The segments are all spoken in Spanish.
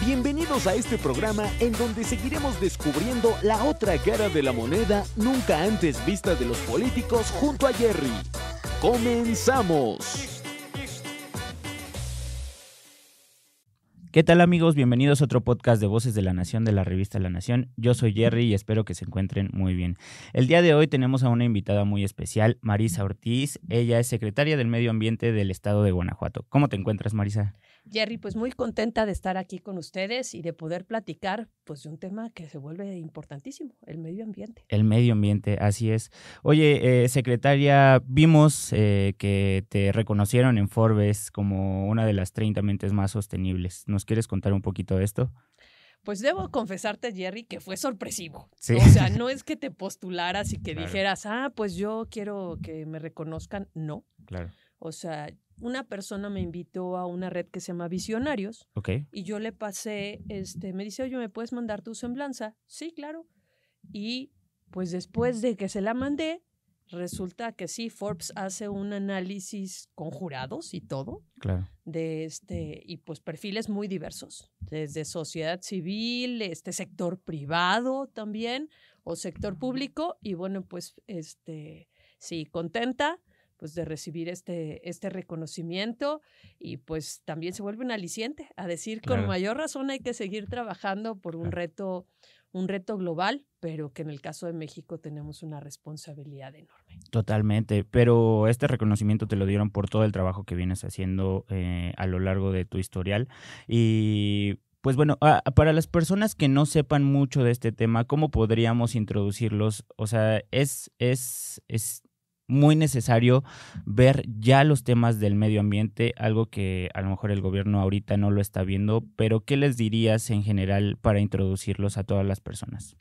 Bienvenidos a este programa en donde seguiremos descubriendo la otra cara de la moneda nunca antes vista de los políticos junto a Jerry. ¡Comenzamos! ¿Qué tal, amigos? Bienvenidos a otro podcast de Voces de la Nación de la revista La Nación. Yo soy Jerry y espero que se encuentren muy bien. El día de hoy tenemos a una invitada muy especial, Marisa Ortiz. Ella es secretaria del Medio Ambiente del Estado de Guanajuato. ¿Cómo te encuentras, Marisa? Jerry, pues muy contenta de estar aquí con ustedes y de poder platicar pues de un tema que se vuelve importantísimo, el medio ambiente. El medio ambiente, así es. Oye, secretaria, vimos que te reconocieron en Forbes como una de las 30 mentes más sostenibles. ¿Nos quieres contar un poquito de esto? Pues debo confesarte, Jerry, que fue sorpresivo. Sí. O sea, no es que te postularas y que Claro. dijeras, pues yo quiero que me reconozcan. No. Claro. O sea, una persona me invitó a una red que se llama Visionarios. Ok. Y yo le pasé, me dice, oye, ¿me puedes mandar tu semblanza? Sí, claro. Y pues después de que se la mandé, resulta que sí, Forbes hace un análisis con jurados y todo, Claro. y pues perfiles muy diversos, desde sociedad civil, sector privado también, o sector público, y bueno, pues sí, contenta pues de recibir este reconocimiento, y pues también se vuelve un aliciente a decir Claro. con mayor razón hay que seguir trabajando por un reto global, pero que en el caso de México tenemos una responsabilidad enorme. Totalmente, pero este reconocimiento te lo dieron por todo el trabajo que vienes haciendo a lo largo de tu historial. Y pues bueno, para las personas que no sepan mucho de este tema, ¿cómo podríamos introducirlos? O sea, es muy necesario ver ya los temas del medio ambiente, algo que a lo mejor el gobierno ahorita no lo está viendo, pero ¿qué les dirías en general para introducirlos a todas las personas?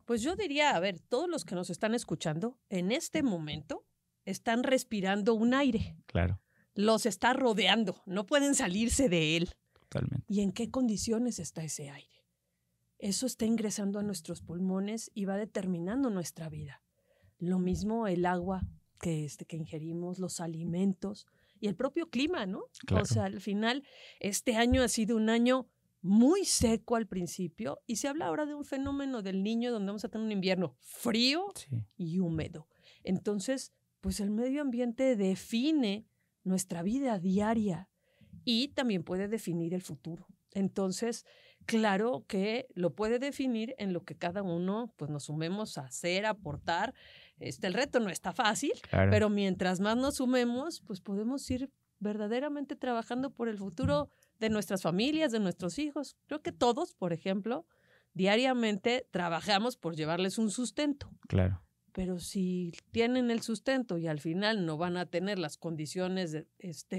Pues yo diría, a ver, todos los que nos están escuchando, en este momento están respirando un aire. Claro. Los está rodeando, no pueden salirse de él. Totalmente. ¿Y en qué condiciones está ese aire? Eso está ingresando a nuestros pulmones y va determinando nuestra vida. Lo mismo el agua que ingerimos, los alimentos y el propio clima, ¿no? Claro. O sea, al final, este año ha sido un año muy seco al principio y se habla ahora de un fenómeno del Niño donde vamos a tener un invierno frío y húmedo. Entonces, pues el medio ambiente define nuestra vida diaria y también puede definir el futuro. Entonces, claro que lo puede definir en lo que cada uno pues nos sumemos a hacer, a aportar. El reto no está fácil, Claro. pero mientras más nos sumemos, pues podemos ir verdaderamente trabajando por el futuro de nuestras familias, de nuestros hijos. Creo que todos, por ejemplo, diariamente trabajamos por llevarles un sustento. Claro. Pero si tienen el sustento y al final no van a tener las condiciones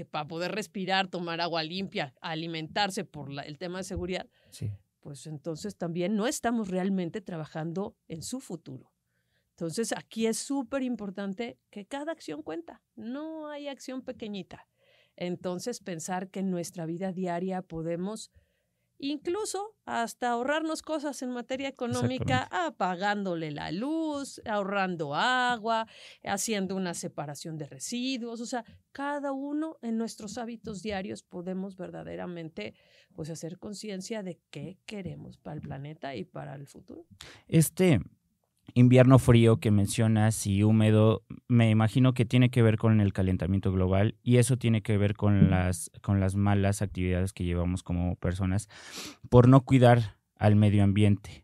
para poder respirar, tomar agua limpia, alimentarse por el tema de seguridad, pues entonces también no estamos realmente trabajando en su futuro. Entonces aquí es súper importante que cada acción cuenta, no hay acción pequeñita. Entonces pensar que en nuestra vida diaria podemos incluso hasta ahorrarnos cosas en materia económica, apagándole la luz, ahorrando agua, haciendo una separación de residuos. O sea, cada uno en nuestros hábitos diarios podemos verdaderamente pues hacer conciencia de qué queremos para el planeta y para el futuro. Invierno frío que mencionas y húmedo, me imagino que tiene que ver con el calentamiento global y eso tiene que ver con las malas actividades que llevamos como personas por no cuidar al medio ambiente.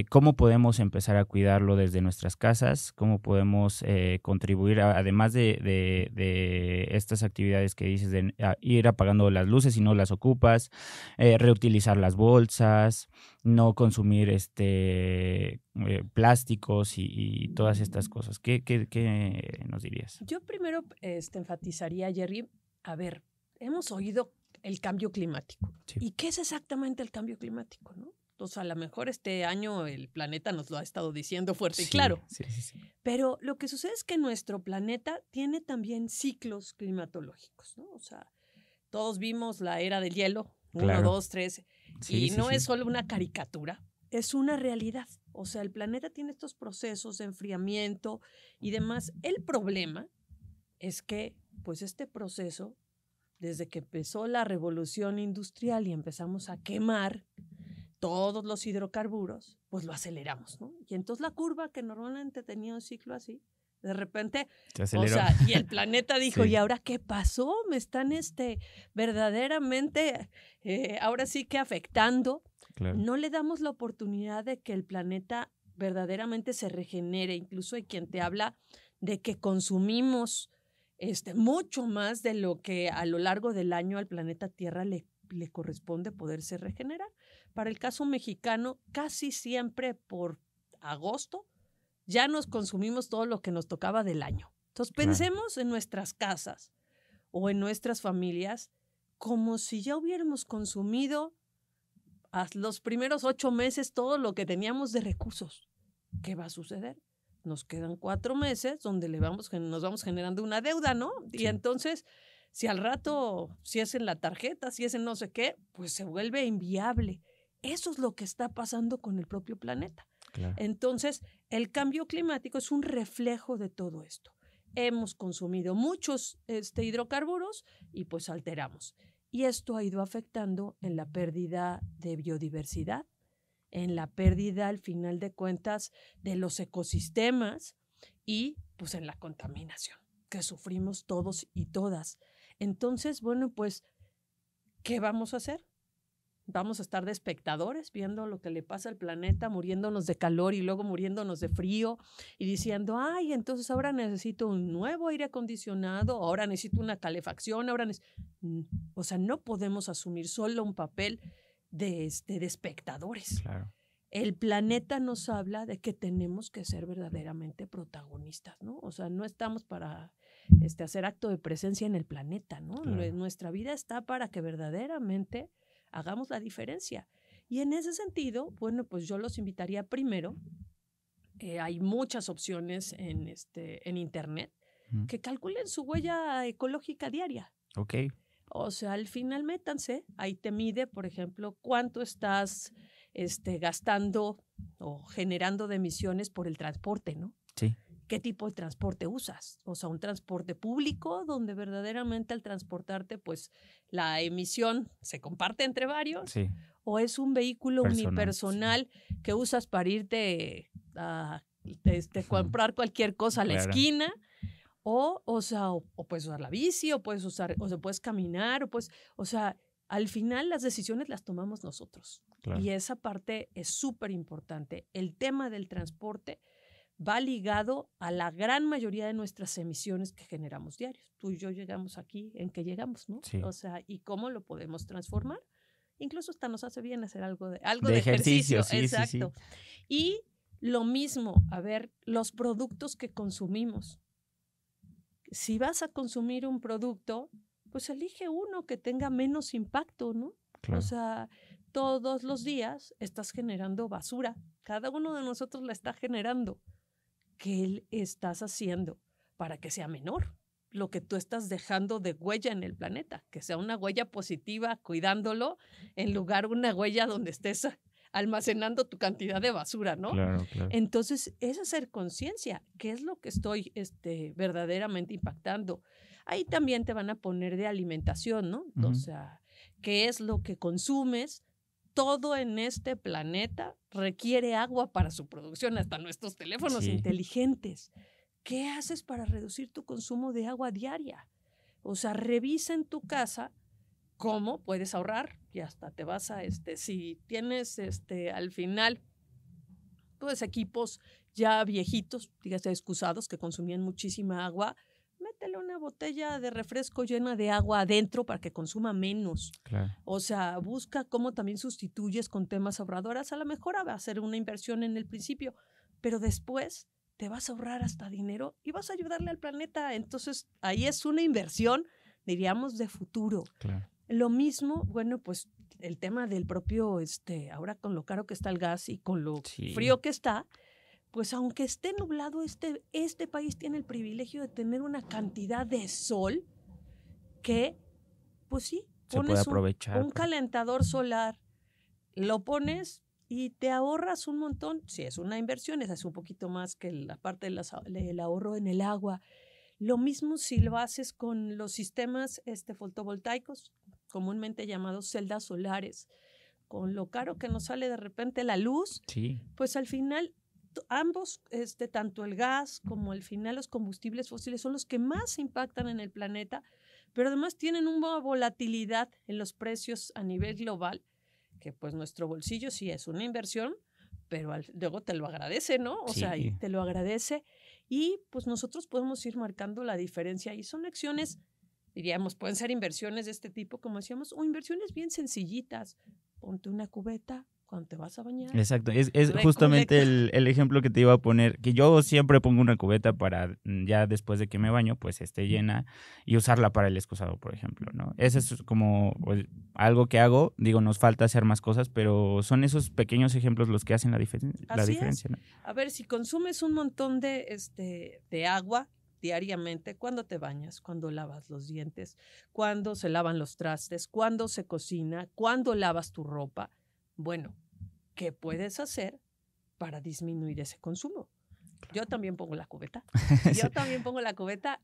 ¿Cómo podemos empezar a cuidarlo desde nuestras casas? ¿Cómo podemos contribuir, además de estas actividades que dices, de ir apagando las luces si no las ocupas, reutilizar las bolsas, no consumir plásticos y todas estas cosas? ¿Qué nos dirías? Yo primero enfatizaría, Jerry, a ver, hemos oído el cambio climático. Sí. ¿Y qué es exactamente el cambio climático, no? Entonces, a lo mejor este año el planeta nos lo ha estado diciendo fuerte y claro. Sí. Pero lo que sucede es que nuestro planeta tiene también ciclos climatológicos, ¿no? O sea, todos vimos la era del hielo, 1, 2, 3, y no es solo una caricatura, es una realidad. O sea, el planeta tiene estos procesos de enfriamiento y demás. El problema es que, pues, este proceso desde que empezó la revolución industrial y empezamos a quemar todos los hidrocarburos, pues lo aceleramos, ¿no? Y entonces la curva que normalmente tenía un ciclo así, de repente, o sea, y el planeta dijo, sí. ¿Y ahora qué pasó? Me están verdaderamente, ahora sí que afectando. Claro. No le damos la oportunidad de que el planeta verdaderamente se regenere. Incluso hay quien te habla de que consumimos mucho más de lo que a lo largo del año al planeta Tierra le corresponde poderse regenerar. Para el caso mexicano, casi siempre por agosto ya nos consumimos todo lo que nos tocaba del año. Entonces, pensemos en nuestras casas o en nuestras familias como si ya hubiéramos consumido los primeros 8 meses todo lo que teníamos de recursos. ¿Qué va a suceder? Nos quedan 4 meses donde nos vamos generando una deuda, ¿no? Sí. Y entonces, si al rato, si es en la tarjeta, si es en no sé qué, pues se vuelve inviable. Eso es lo que está pasando con el propio planeta. Claro. Entonces, el cambio climático es un reflejo de todo esto. Hemos consumido muchos hidrocarburos y pues alteramos. Y esto ha ido afectando en la pérdida de biodiversidad, en la pérdida, al final de cuentas, de los ecosistemas y pues en la contaminación que sufrimos todos y todas. Entonces, bueno, pues, ¿qué vamos a hacer? Vamos a estar de espectadores viendo lo que le pasa al planeta, muriéndonos de calor y luego muriéndonos de frío y diciendo, ay, entonces ahora necesito un nuevo aire acondicionado, ahora necesito una calefacción, o sea, no podemos asumir solo un papel de espectadores. Claro. El planeta nos habla de que tenemos que ser verdaderamente protagonistas, ¿no? O sea, no estamos para hacer acto de presencia en el planeta, ¿no? Claro. Nuestra vida está para que verdaderamente hagamos la diferencia. Y en ese sentido, bueno, pues yo los invitaría primero, hay muchas opciones en Internet, que calculen su huella ecológica diaria. Ok. O sea, al final métanse, ahí te mide, por ejemplo, cuánto estás gastando o generando de emisiones por el transporte, ¿no? Sí. ¿Qué tipo de transporte usas? O sea, un transporte público donde verdaderamente al transportarte, pues la emisión se comparte entre varios. Sí. O es un vehículo unipersonal sí. que usas para irte a comprar cualquier cosa a la esquina. O puedes usar la bici, o puedes caminar, o sea, al final las decisiones las tomamos nosotros. Claro. Y esa parte es súper importante. El tema del transporte va ligado a la gran mayoría de nuestras emisiones que generamos diarios. Tú y yo llegamos aquí en que llegamos, ¿no? Sí. O sea, ¿y cómo lo podemos transformar? Incluso hasta nos hace bien hacer algo de ejercicio. Sí, exacto. Sí. Y lo mismo, a ver, los productos que consumimos. Si vas a consumir un producto, pues elige uno que tenga menos impacto, ¿no? Claro. O sea, todos los días estás generando basura. Cada uno de nosotros la está generando. ¿Qué estás haciendo para que sea menor lo que tú estás dejando de huella en el planeta? Que sea una huella positiva, cuidándolo, en lugar de una huella donde estés almacenando tu cantidad de basura, ¿no? Claro, claro. Entonces, es hacer conciencia. ¿Qué es lo que estoy verdaderamente impactando? Ahí también te van a poner de alimentación, ¿no? O sea, ¿qué es lo que consumes? Todo en este planeta requiere agua para su producción, hasta nuestros teléfonos inteligentes. ¿Qué haces para reducir tu consumo de agua diaria? O sea, revisa en tu casa cómo puedes ahorrar y hasta te vas a, si tienes al final, pues equipos ya viejitos, dígase excusados, que consumían muchísima agua, métele una botella de refresco llena de agua adentro para que consuma menos. Claro. O sea, busca cómo también sustituyes con temas ahorradoras. A lo mejor va a ser una inversión en el principio, pero después te vas a ahorrar hasta dinero y vas a ayudarle al planeta. Entonces, ahí es una inversión, diríamos, de futuro. Claro. Lo mismo, bueno, pues el tema del propio, ahora con lo caro que está el gas y con lo frío que está, pues aunque esté nublado, este país tiene el privilegio de tener una cantidad de sol que, pues sí, pones un calentador solar, lo pones y te ahorras un montón. Sí, es una inversión, esa es un poquito más que la parte del ahorro en el agua. Lo mismo si lo haces con los sistemas fotovoltaicos, comúnmente llamados celdas solares. Con lo caro que nos sale de repente la luz, sí, pues al final ambos, tanto el gas como al final los combustibles fósiles son los que más impactan en el planeta, pero además tienen una volatilidad en los precios a nivel global, que pues nuestro bolsillo sí es una inversión, pero luego te lo agradece, ¿no? O sea, y te lo agradece y pues nosotros podemos ir marcando la diferencia y son acciones, diríamos, pueden ser inversiones de este tipo, como decíamos, o inversiones bien sencillitas. Ponte una cubeta cuando te vas a bañar. Exacto, es justamente el ejemplo que te iba a poner, que yo siempre pongo una cubeta para ya después de que me baño, pues esté llena y usarla para el excusado, por ejemplo, ¿no? Eso es como pues, algo que hago, digo, nos falta hacer más cosas, pero son esos pequeños ejemplos los que hacen la diferencia, ¿no? A ver, si consumes un montón de agua diariamente, cuando te bañas, cuando lavas los dientes, cuando se lavan los trastes, cuando se cocina, cuando lavas tu ropa, bueno, ¿qué puedes hacer para disminuir ese consumo? Yo también pongo la cubeta.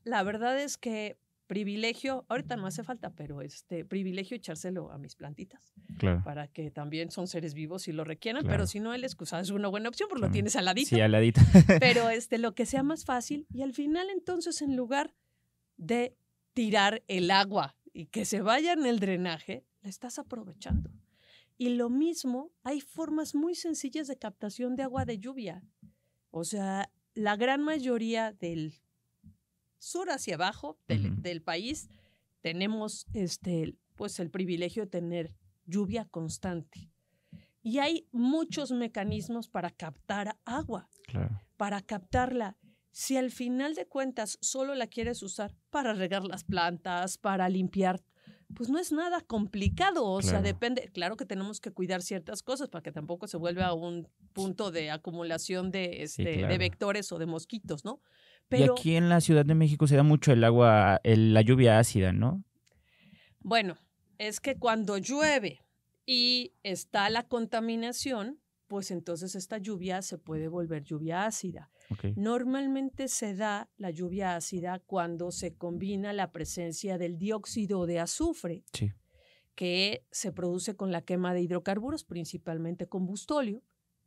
La verdad es que privilegio, ahorita no hace falta, pero privilegio echárselo a mis plantitas. Claro. Para que también son seres vivos y lo requieran, Claro. Pero si no, el excusado es una buena opción porque también lo tienes al ladito. Sí, al ladito. Pero lo que sea más fácil y al final entonces en lugar de tirar el agua y que se vaya en el drenaje, la estás aprovechando. Y lo mismo, hay formas muy sencillas de captación de agua de lluvia. O sea, la gran mayoría del sur hacia abajo del país tenemos pues el privilegio de tener lluvia constante. Y hay muchos mecanismos para captar agua, claro. Para captarla. Si al final de cuentas solo la quieres usar para regar las plantas, para limpiar, pues no es nada complicado, o sea, depende, claro que tenemos que cuidar ciertas cosas para que tampoco se vuelva un punto de acumulación de vectores o de mosquitos, ¿no? Pero, y aquí en la Ciudad de México se da mucho la lluvia ácida, ¿no? Bueno, es que cuando llueve y está la contaminación, pues entonces esta lluvia se puede volver lluvia ácida. Okay. Normalmente se da la lluvia ácida cuando se combina la presencia del dióxido de azufre, sí. que se produce con la quema de hidrocarburos, principalmente combustóleo.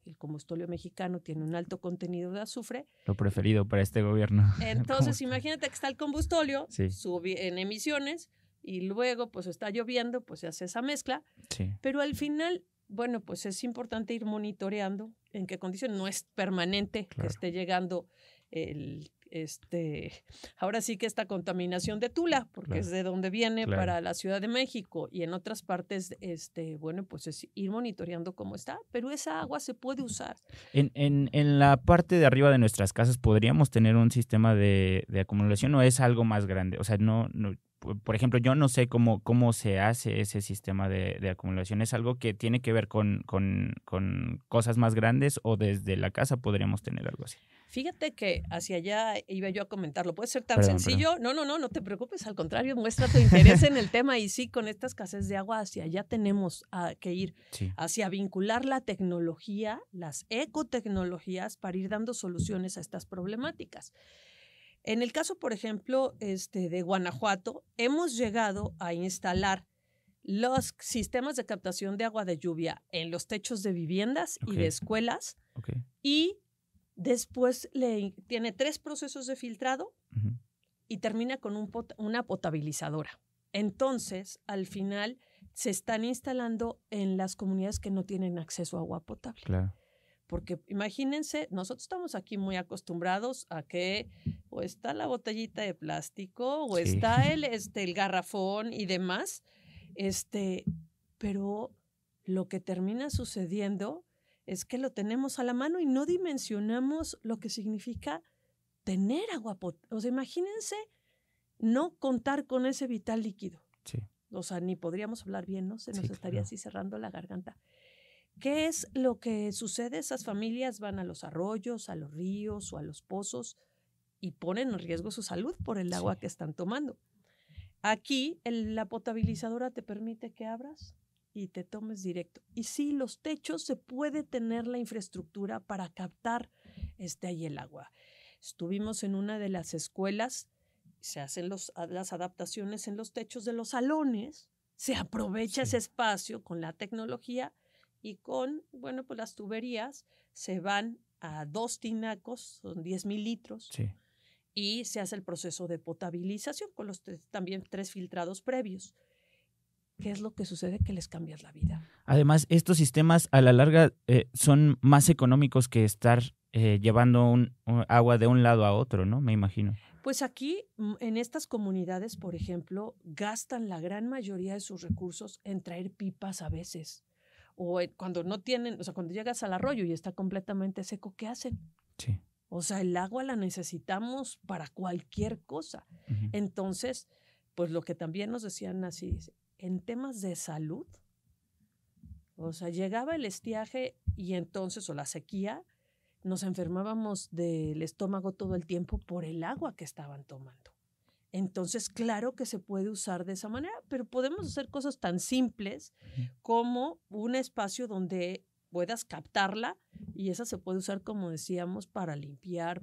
El combustóleo mexicano tiene un alto contenido de azufre. Lo preferido para este gobierno. Entonces, imagínate que está el combustóleo, sí. sube en emisiones y luego pues está lloviendo, pues se hace esa mezcla. Sí. Pero al final, bueno, pues es importante ir monitoreando en qué condición. No es permanente que esté llegando ahora sí que esta contaminación de Tula, porque es de donde viene para la Ciudad de México y en otras partes, bueno, pues es ir monitoreando cómo está, pero esa agua se puede usar. En la parte de arriba de nuestras casas, ¿podríamos tener un sistema de acumulación o es algo más grande? O sea, no por ejemplo, yo no sé cómo se hace ese sistema de acumulación. ¿Es algo que tiene que ver con cosas más grandes o desde la casa podríamos tener algo así? Fíjate que hacia allá iba yo a comentarlo. ¿Puede ser tan sencillo? Perdón. No te preocupes. Al contrario, muestra tu interés en el tema. Y sí, con esta escasez de agua, hacia allá tenemos que ir, hacia vincular la tecnología, las ecotecnologías, para ir dando soluciones a estas problemáticas. En el caso, por ejemplo, de Guanajuato, hemos llegado a instalar los sistemas de captación de agua de lluvia en los techos de viviendas y de escuelas. Y después tiene 3 procesos de filtrado y termina con una potabilizadora. Entonces, al final, se están instalando en las comunidades que no tienen acceso a agua potable. Claro. Porque imagínense, nosotros estamos aquí muy acostumbrados a que o está la botellita de plástico o está el garrafón y demás, pero lo que termina sucediendo es que lo tenemos a la mano y no dimensionamos lo que significa tener agua potable. O sea, imagínense no contar con ese vital líquido. Sí. O sea, ni podríamos hablar bien, ¿no? Se nos estaría así cerrando la garganta. ¿Qué es lo que sucede? Esas familias van a los arroyos, a los ríos o a los pozos y ponen en riesgo su salud por el agua que están tomando. Aquí la potabilizadora te permite que abras y te tomes directo. Y sí, los techos se puede tener la infraestructura para captar ahí el agua. Estuvimos en una de las escuelas se hacen las adaptaciones en los techos de los salones, se aprovecha ese espacio con la tecnología y con, bueno, pues las tuberías se van a 2 tinacos, son 10,000 litros, y se hace el proceso de potabilización con los también 3 filtrados previos. ¿Qué es lo que sucede? Que les cambias la vida. Además, estos sistemas a la larga son más económicos que estar llevando agua de un lado a otro, ¿no? Me imagino. Pues aquí, en estas comunidades, por ejemplo, gastan la gran mayoría de sus recursos en traer pipas a veces. O cuando no tienen, o sea, cuando llegas al arroyo y está completamente seco, ¿qué hacen? Sí. O sea, el agua la necesitamos para cualquier cosa. Uh-huh. Entonces, pues lo que también nos decían así, en temas de salud, o sea, llegaba el estiaje y entonces, o la sequía, nos enfermábamos del estómago todo el tiempo por el agua que estaban tomando. Entonces, claro que se puede usar de esa manera, pero podemos hacer cosas tan simples como un espacio donde puedas captarla y esa se puede usar, como decíamos, para limpiar,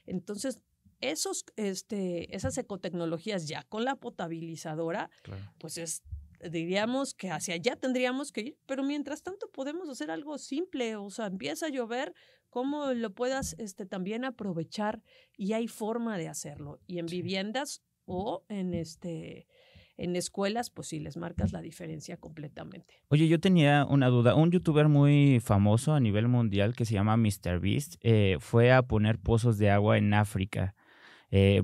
Entonces, esas ecotecnologías ya con la potabilizadora, pues diríamos que hacia allá tendríamos que ir, pero mientras tanto podemos hacer algo simple, o sea, empieza a llover, cómo lo puedas también aprovechar y hay forma de hacerlo. Y en viviendas o en escuelas, pues sí, les marcas la diferencia completamente. Oye, yo tenía una duda. Un youtuber muy famoso a nivel mundial que se llama MrBeast fue a poner pozos de agua en África.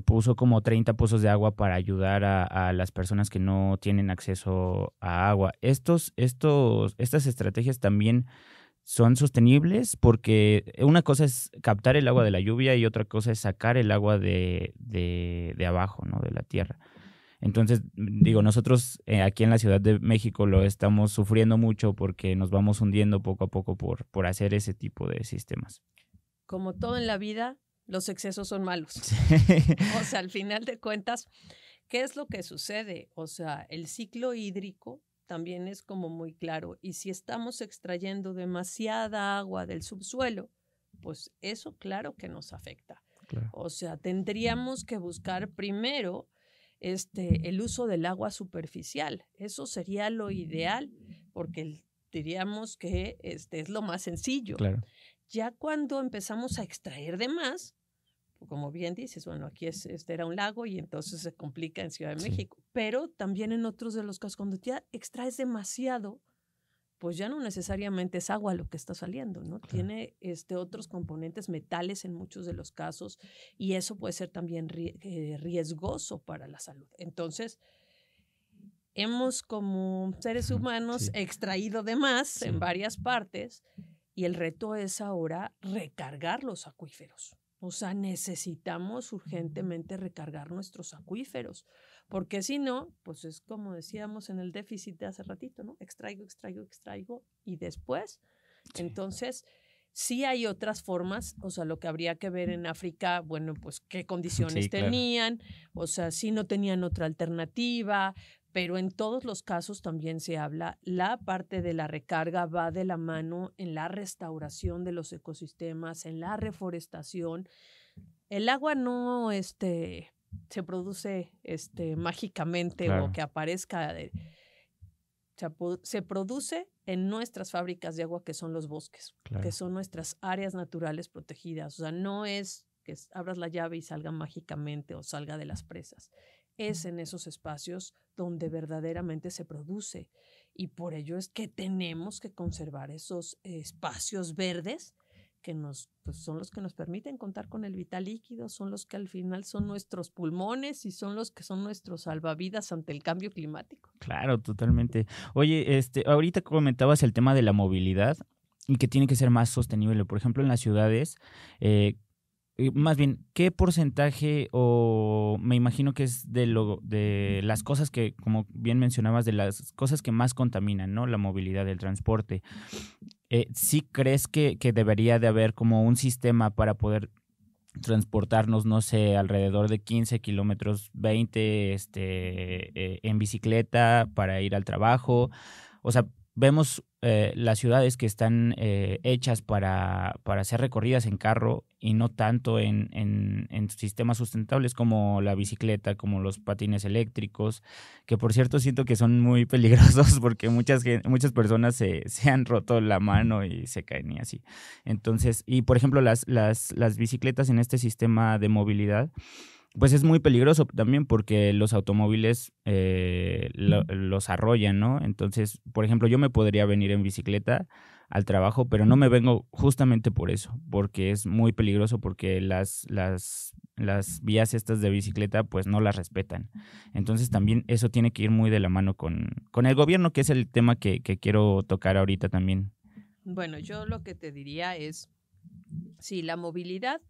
Puso como 30 pozos de agua para ayudar a las personas que no tienen acceso a agua. Estas estrategias también son sostenibles porque una cosa es captar el agua de la lluvia y otra cosa es sacar el agua de abajo, ¿no? De la tierra. Entonces, digo, nosotros aquí en la Ciudad de México lo estamos sufriendo mucho porque nos vamos hundiendo poco a poco por hacer ese tipo de sistemas. Como todo en la vida, los excesos son malos. Sí. O sea, al final de cuentas, ¿qué es lo que sucede? O sea, el ciclo hídrico también es como muy claro. Y si estamos extrayendo demasiada agua del subsuelo, pues eso claro que nos afecta. Claro. O sea, tendríamos que buscar primero el uso del agua superficial. Eso sería lo ideal, porque diríamos que es lo más sencillo. Claro. Ya cuando empezamos a extraer de más, como bien dices, bueno, aquí era un lago y entonces se complica en Ciudad de México, pero también en otros de los casos, cuando ya extraes demasiado, pues ya no necesariamente es agua lo que está saliendo, ¿no? Claro. Tiene otros componentes, metales en muchos de los casos, y eso puede ser también riesgoso para la salud. Entonces, hemos como seres humanos extraído de más en varias partes, y el reto es ahora recargar los acuíferos. O sea, necesitamos urgentemente recargar nuestros acuíferos, porque si no, pues es como decíamos en el déficit de hace ratito, ¿no? Extraigo, y después, entonces, sí hay otras formas, o sea, lo que habría que ver en África, bueno, pues qué condiciones tenían, o sea, si no tenían otra alternativa, pero en todos los casos también se habla, la parte de la recarga va de la mano en la restauración de los ecosistemas, en la reforestación. El agua no se produce mágicamente o que aparezca. Se produce en nuestras fábricas de agua, que son los bosques, que son nuestras áreas naturales protegidas. O sea, no es que abras la llave y salga mágicamente o salga de las presas. Es en esos espacios donde verdaderamente se produce. Y por ello es que tenemos que conservar esos espacios verdes que pues son los que nos permiten contar con el vital líquido, son los que al final son nuestros pulmones y son los que son nuestros salvavidas ante el cambio climático. Claro, totalmente. Oye, ahorita comentabas el tema de la movilidad y que tiene que ser más sostenible. Por ejemplo, en las ciudades, más bien, ¿qué porcentaje o me imagino que es de las cosas que, como bien mencionabas, de las cosas que más contaminan, ¿no? La movilidad, el transporte. ¿Sí crees que debería de haber como un sistema para poder transportarnos, no sé, alrededor de 15 kilómetros, 20 en bicicleta para ir al trabajo? O sea, vemos las ciudades que están hechas para ser recorridas en carro y no tanto en sistemas sustentables como la bicicleta, como los patines eléctricos, que por cierto siento que son muy peligrosos porque muchas personas se han roto la mano y se caen y así. Entonces, y por ejemplo las bicicletas en este sistema de movilidad, pues es muy peligroso también porque los automóviles los arrollan, ¿no? Entonces, por ejemplo, yo me podría venir en bicicleta al trabajo, pero no me vengo justamente por eso, porque es muy peligroso porque las vías estas de bicicleta pues no las respetan. Entonces también eso tiene que ir muy de la mano con el gobierno, que es el tema que quiero tocar ahorita también. Bueno, yo lo que te diría es, si la movilidad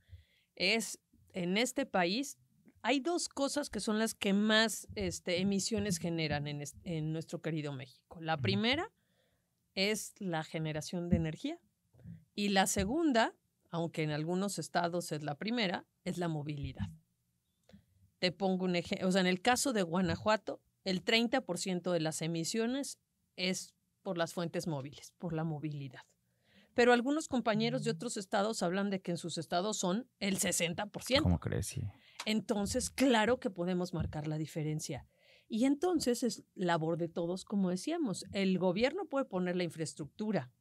es en este país, hay dos cosas que son las que más emisiones generan en nuestro querido México. La primera es la generación de energía y la segunda, aunque en algunos estados es la primera, es la movilidad. Te pongo un ejemplo, o sea, en el caso de Guanajuato, el 30% de las emisiones es por las fuentes móviles, por la movilidad. Pero algunos compañeros de otros estados hablan de que en sus estados son el 60%. ¿Cómo crees? Sí. Entonces, claro que podemos marcar la diferencia. Y entonces es labor de todos, como decíamos. El gobierno puede poner la infraestructura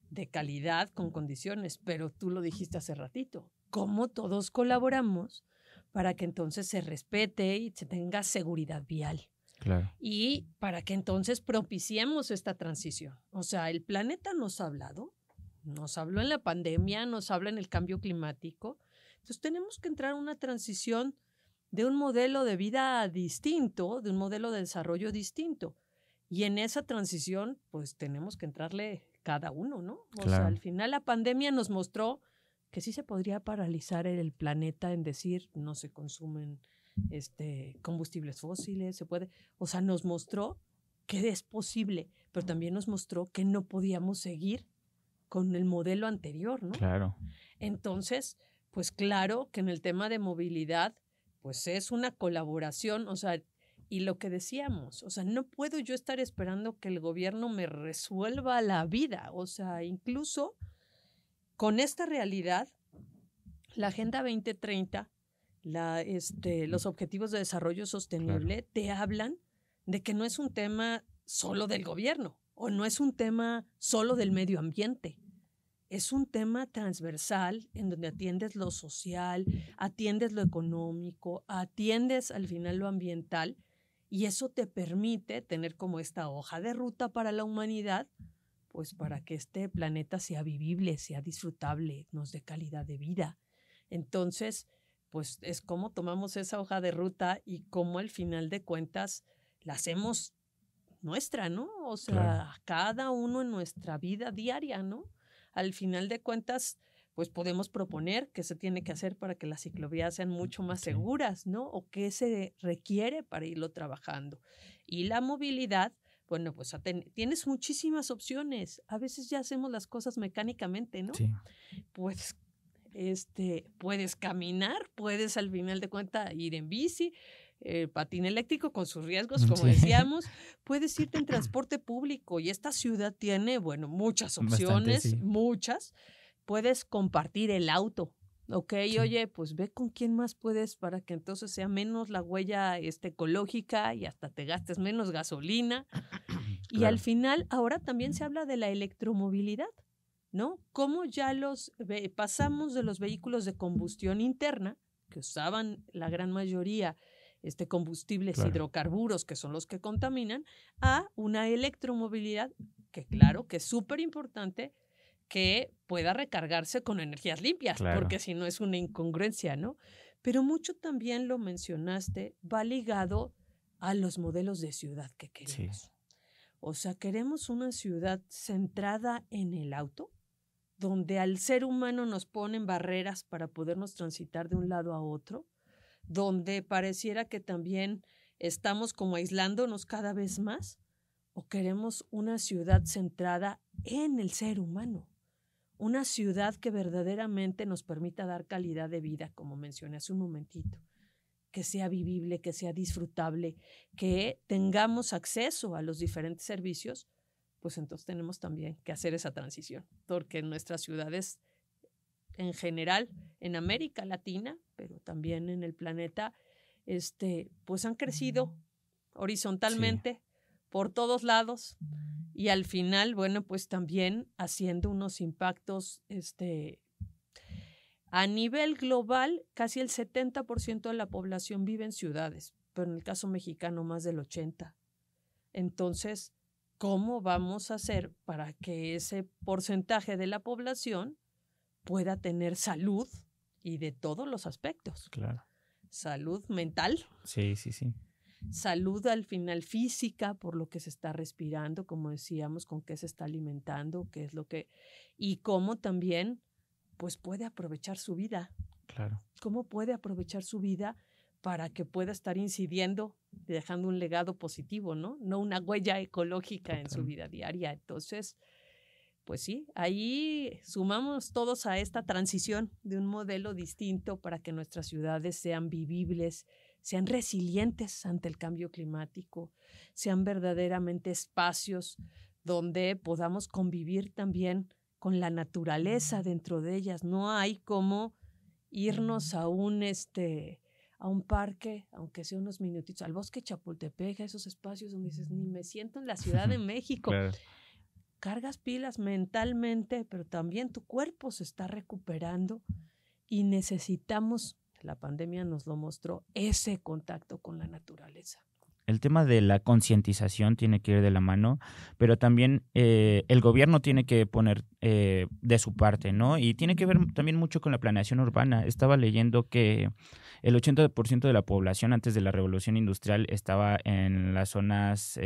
de calidad con condiciones, pero tú lo dijiste hace ratito, ¿cómo todos colaboramos para que entonces se respete y se tenga seguridad vial? Claro. Y para que entonces propiciemos esta transición. O sea, el planeta nos ha hablado, nos habló en la pandemia, nos habla en el cambio climático. Entonces tenemos que entrar a una transición de un modelo de vida distinto, de un modelo de desarrollo distinto. Y en esa transición, pues tenemos que entrarle cada uno, ¿no? O Claro. sea, al final la pandemia nos mostró que sí se podría paralizar el planeta en decir no se consumen combustibles fósiles, se puede. O sea, nos mostró que es posible, pero también nos mostró que no podíamos seguir con el modelo anterior, ¿no? Claro. Entonces, pues claro que en el tema de movilidad, pues es una colaboración, o sea, y lo que decíamos, o sea, no puedo yo estar esperando que el gobierno me resuelva la vida, o sea, incluso con esta realidad, la Agenda 2030, los Objetivos de Desarrollo Sostenible, claro, te hablan de que no es un tema solo del gobierno o no es un tema solo del medio ambiente. Es un tema transversal en donde atiendes lo social, atiendes lo económico, atiendes al final lo ambiental y eso te permite tener como esta hoja de ruta para la humanidad, pues para que este planeta sea vivible, sea disfrutable, nos dé calidad de vida. Entonces, pues es como tomamos esa hoja de ruta y cómo al final de cuentas la hacemos nuestra, ¿no? O sea, claro, cada uno en nuestra vida diaria, ¿no? Al final de cuentas, pues podemos proponer qué se tiene que hacer para que las ciclovías sean mucho más seguras, ¿no? O qué se requiere para irlo trabajando. Y la movilidad, bueno, pues tienes muchísimas opciones. A veces ya hacemos las cosas mecánicamente, ¿no? Sí. Pues puedes caminar, puedes al final de cuentas ir en bici, patín eléctrico con sus riesgos, como decíamos, puedes irte en transporte público y esta ciudad tiene, bueno, muchas opciones, bastante, sí, muchas. Puedes compartir el auto, ¿ok? Sí. Oye, pues ve con quién más puedes para que entonces sea menos la huella ecológica y hasta te gastes menos gasolina. Claro. Y al final, ahora también se habla de la electromovilidad, ¿no? Cómo ya pasamos de los vehículos de combustión interna, que usaban la gran mayoría combustibles, claro, hidrocarburos, que son los que contaminan, a una electromovilidad que claro que es súper importante que pueda recargarse con energías limpias, claro, porque si no es una incongruencia, ¿no? Pero mucho también lo mencionaste, va ligado a los modelos de ciudad que queremos. Sí. O sea, queremos una ciudad centrada en el auto, donde al ser humano nos ponen barreras para podernos transitar de un lado a otro, donde pareciera que también estamos como aislándonos cada vez más, o queremos una ciudad centrada en el ser humano, una ciudad que verdaderamente nos permita dar calidad de vida, como mencioné hace un momentito, que sea vivible, que sea disfrutable, que tengamos acceso a los diferentes servicios, pues entonces tenemos también que hacer esa transición, porque nuestras ciudades en general, en América Latina, pero también en el planeta, pues han crecido horizontalmente por todos lados y al final, bueno, pues también haciendo unos impactos, a nivel global, casi el 70% de la población vive en ciudades, pero en el caso mexicano más del 80%. Entonces, ¿cómo vamos a hacer para que ese porcentaje de la población pueda tener salud y de todos los aspectos? Claro. Salud mental. Sí. Salud al final física, por lo que se está respirando, como decíamos, con qué se está alimentando, qué es lo que... Y cómo también, pues, puede aprovechar su vida. Claro. Cómo puede aprovechar su vida para que pueda estar incidiendo, dejando un legado positivo, ¿no? No una huella ecológica en su vida diaria. Entonces, pues sí, ahí sumamos todos a esta transición de un modelo distinto para que nuestras ciudades sean vivibles, sean resilientes ante el cambio climático, sean verdaderamente espacios donde podamos convivir también con la naturaleza dentro de ellas. No hay como irnos a un parque, aunque sea unos minutitos, al bosque Chapultepec, a esos espacios donde dices, ni me siento en la Ciudad de México. Claro. Cargas pilas mentalmente, pero también tu cuerpo se está recuperando y necesitamos, la pandemia nos lo mostró, ese contacto con la naturaleza. El tema de la concientización tiene que ir de la mano, pero también el gobierno tiene que poner de su parte, ¿no? Y tiene que ver también mucho con la planeación urbana. Estaba leyendo que el 80% de la población antes de la revolución industrial estaba en las zonas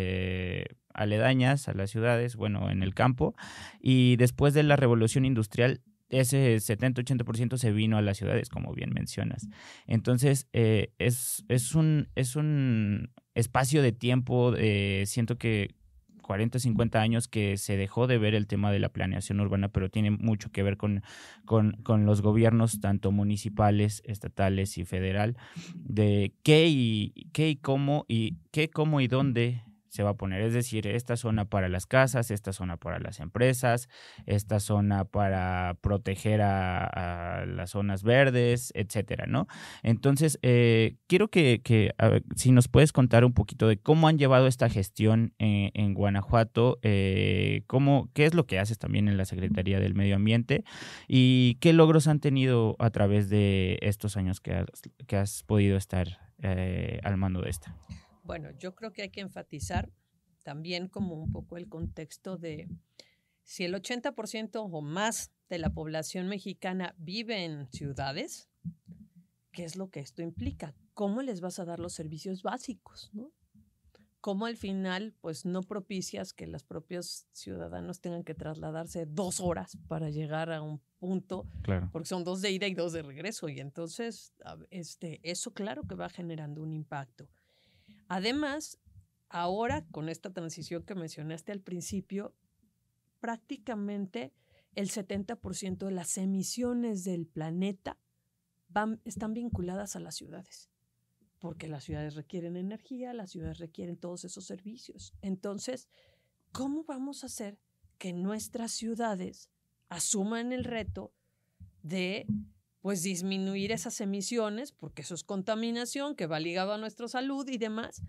aledañas a las ciudades, bueno, en el campo, y después de la revolución industrial ese 70-80% se vino a las ciudades, como bien mencionas. Entonces, es un espacio de tiempo, siento que 40, 50 años que se dejó de ver el tema de la planeación urbana, pero tiene mucho que ver con los gobiernos, tanto municipales, estatales y federal, de qué y cómo y dónde se va a poner, es decir, esta zona para las casas, esta zona para las empresas, esta zona para proteger a las zonas verdes, etcétera, ¿no? Entonces, quiero que si nos puedes contar un poquito de cómo han llevado esta gestión en Guanajuato, qué es lo que haces también en la Secretaría del Medio Ambiente y qué logros han tenido a través de estos años que has podido estar al mando de esta. Bueno, yo creo que hay que enfatizar también como un poco el contexto de si el 80% o más de la población mexicana vive en ciudades, ¿qué es lo que esto implica? ¿Cómo les vas a dar los servicios básicos, ¿no? ¿Cómo al final pues no propicias que los propios ciudadanos tengan que trasladarse 2 horas para llegar a un punto? Claro. Porque son 2 de ida y 2 de regreso y entonces eso claro que va generando un impacto. Además, ahora con esta transición que mencionaste al principio, prácticamente el 70% de las emisiones del planeta están vinculadas a las ciudades, porque las ciudades requieren energía, las ciudades requieren todos esos servicios. Entonces, ¿cómo vamos a hacer que nuestras ciudades asuman el reto de pues disminuir esas emisiones, porque eso es contaminación que va ligado a nuestra salud y demás?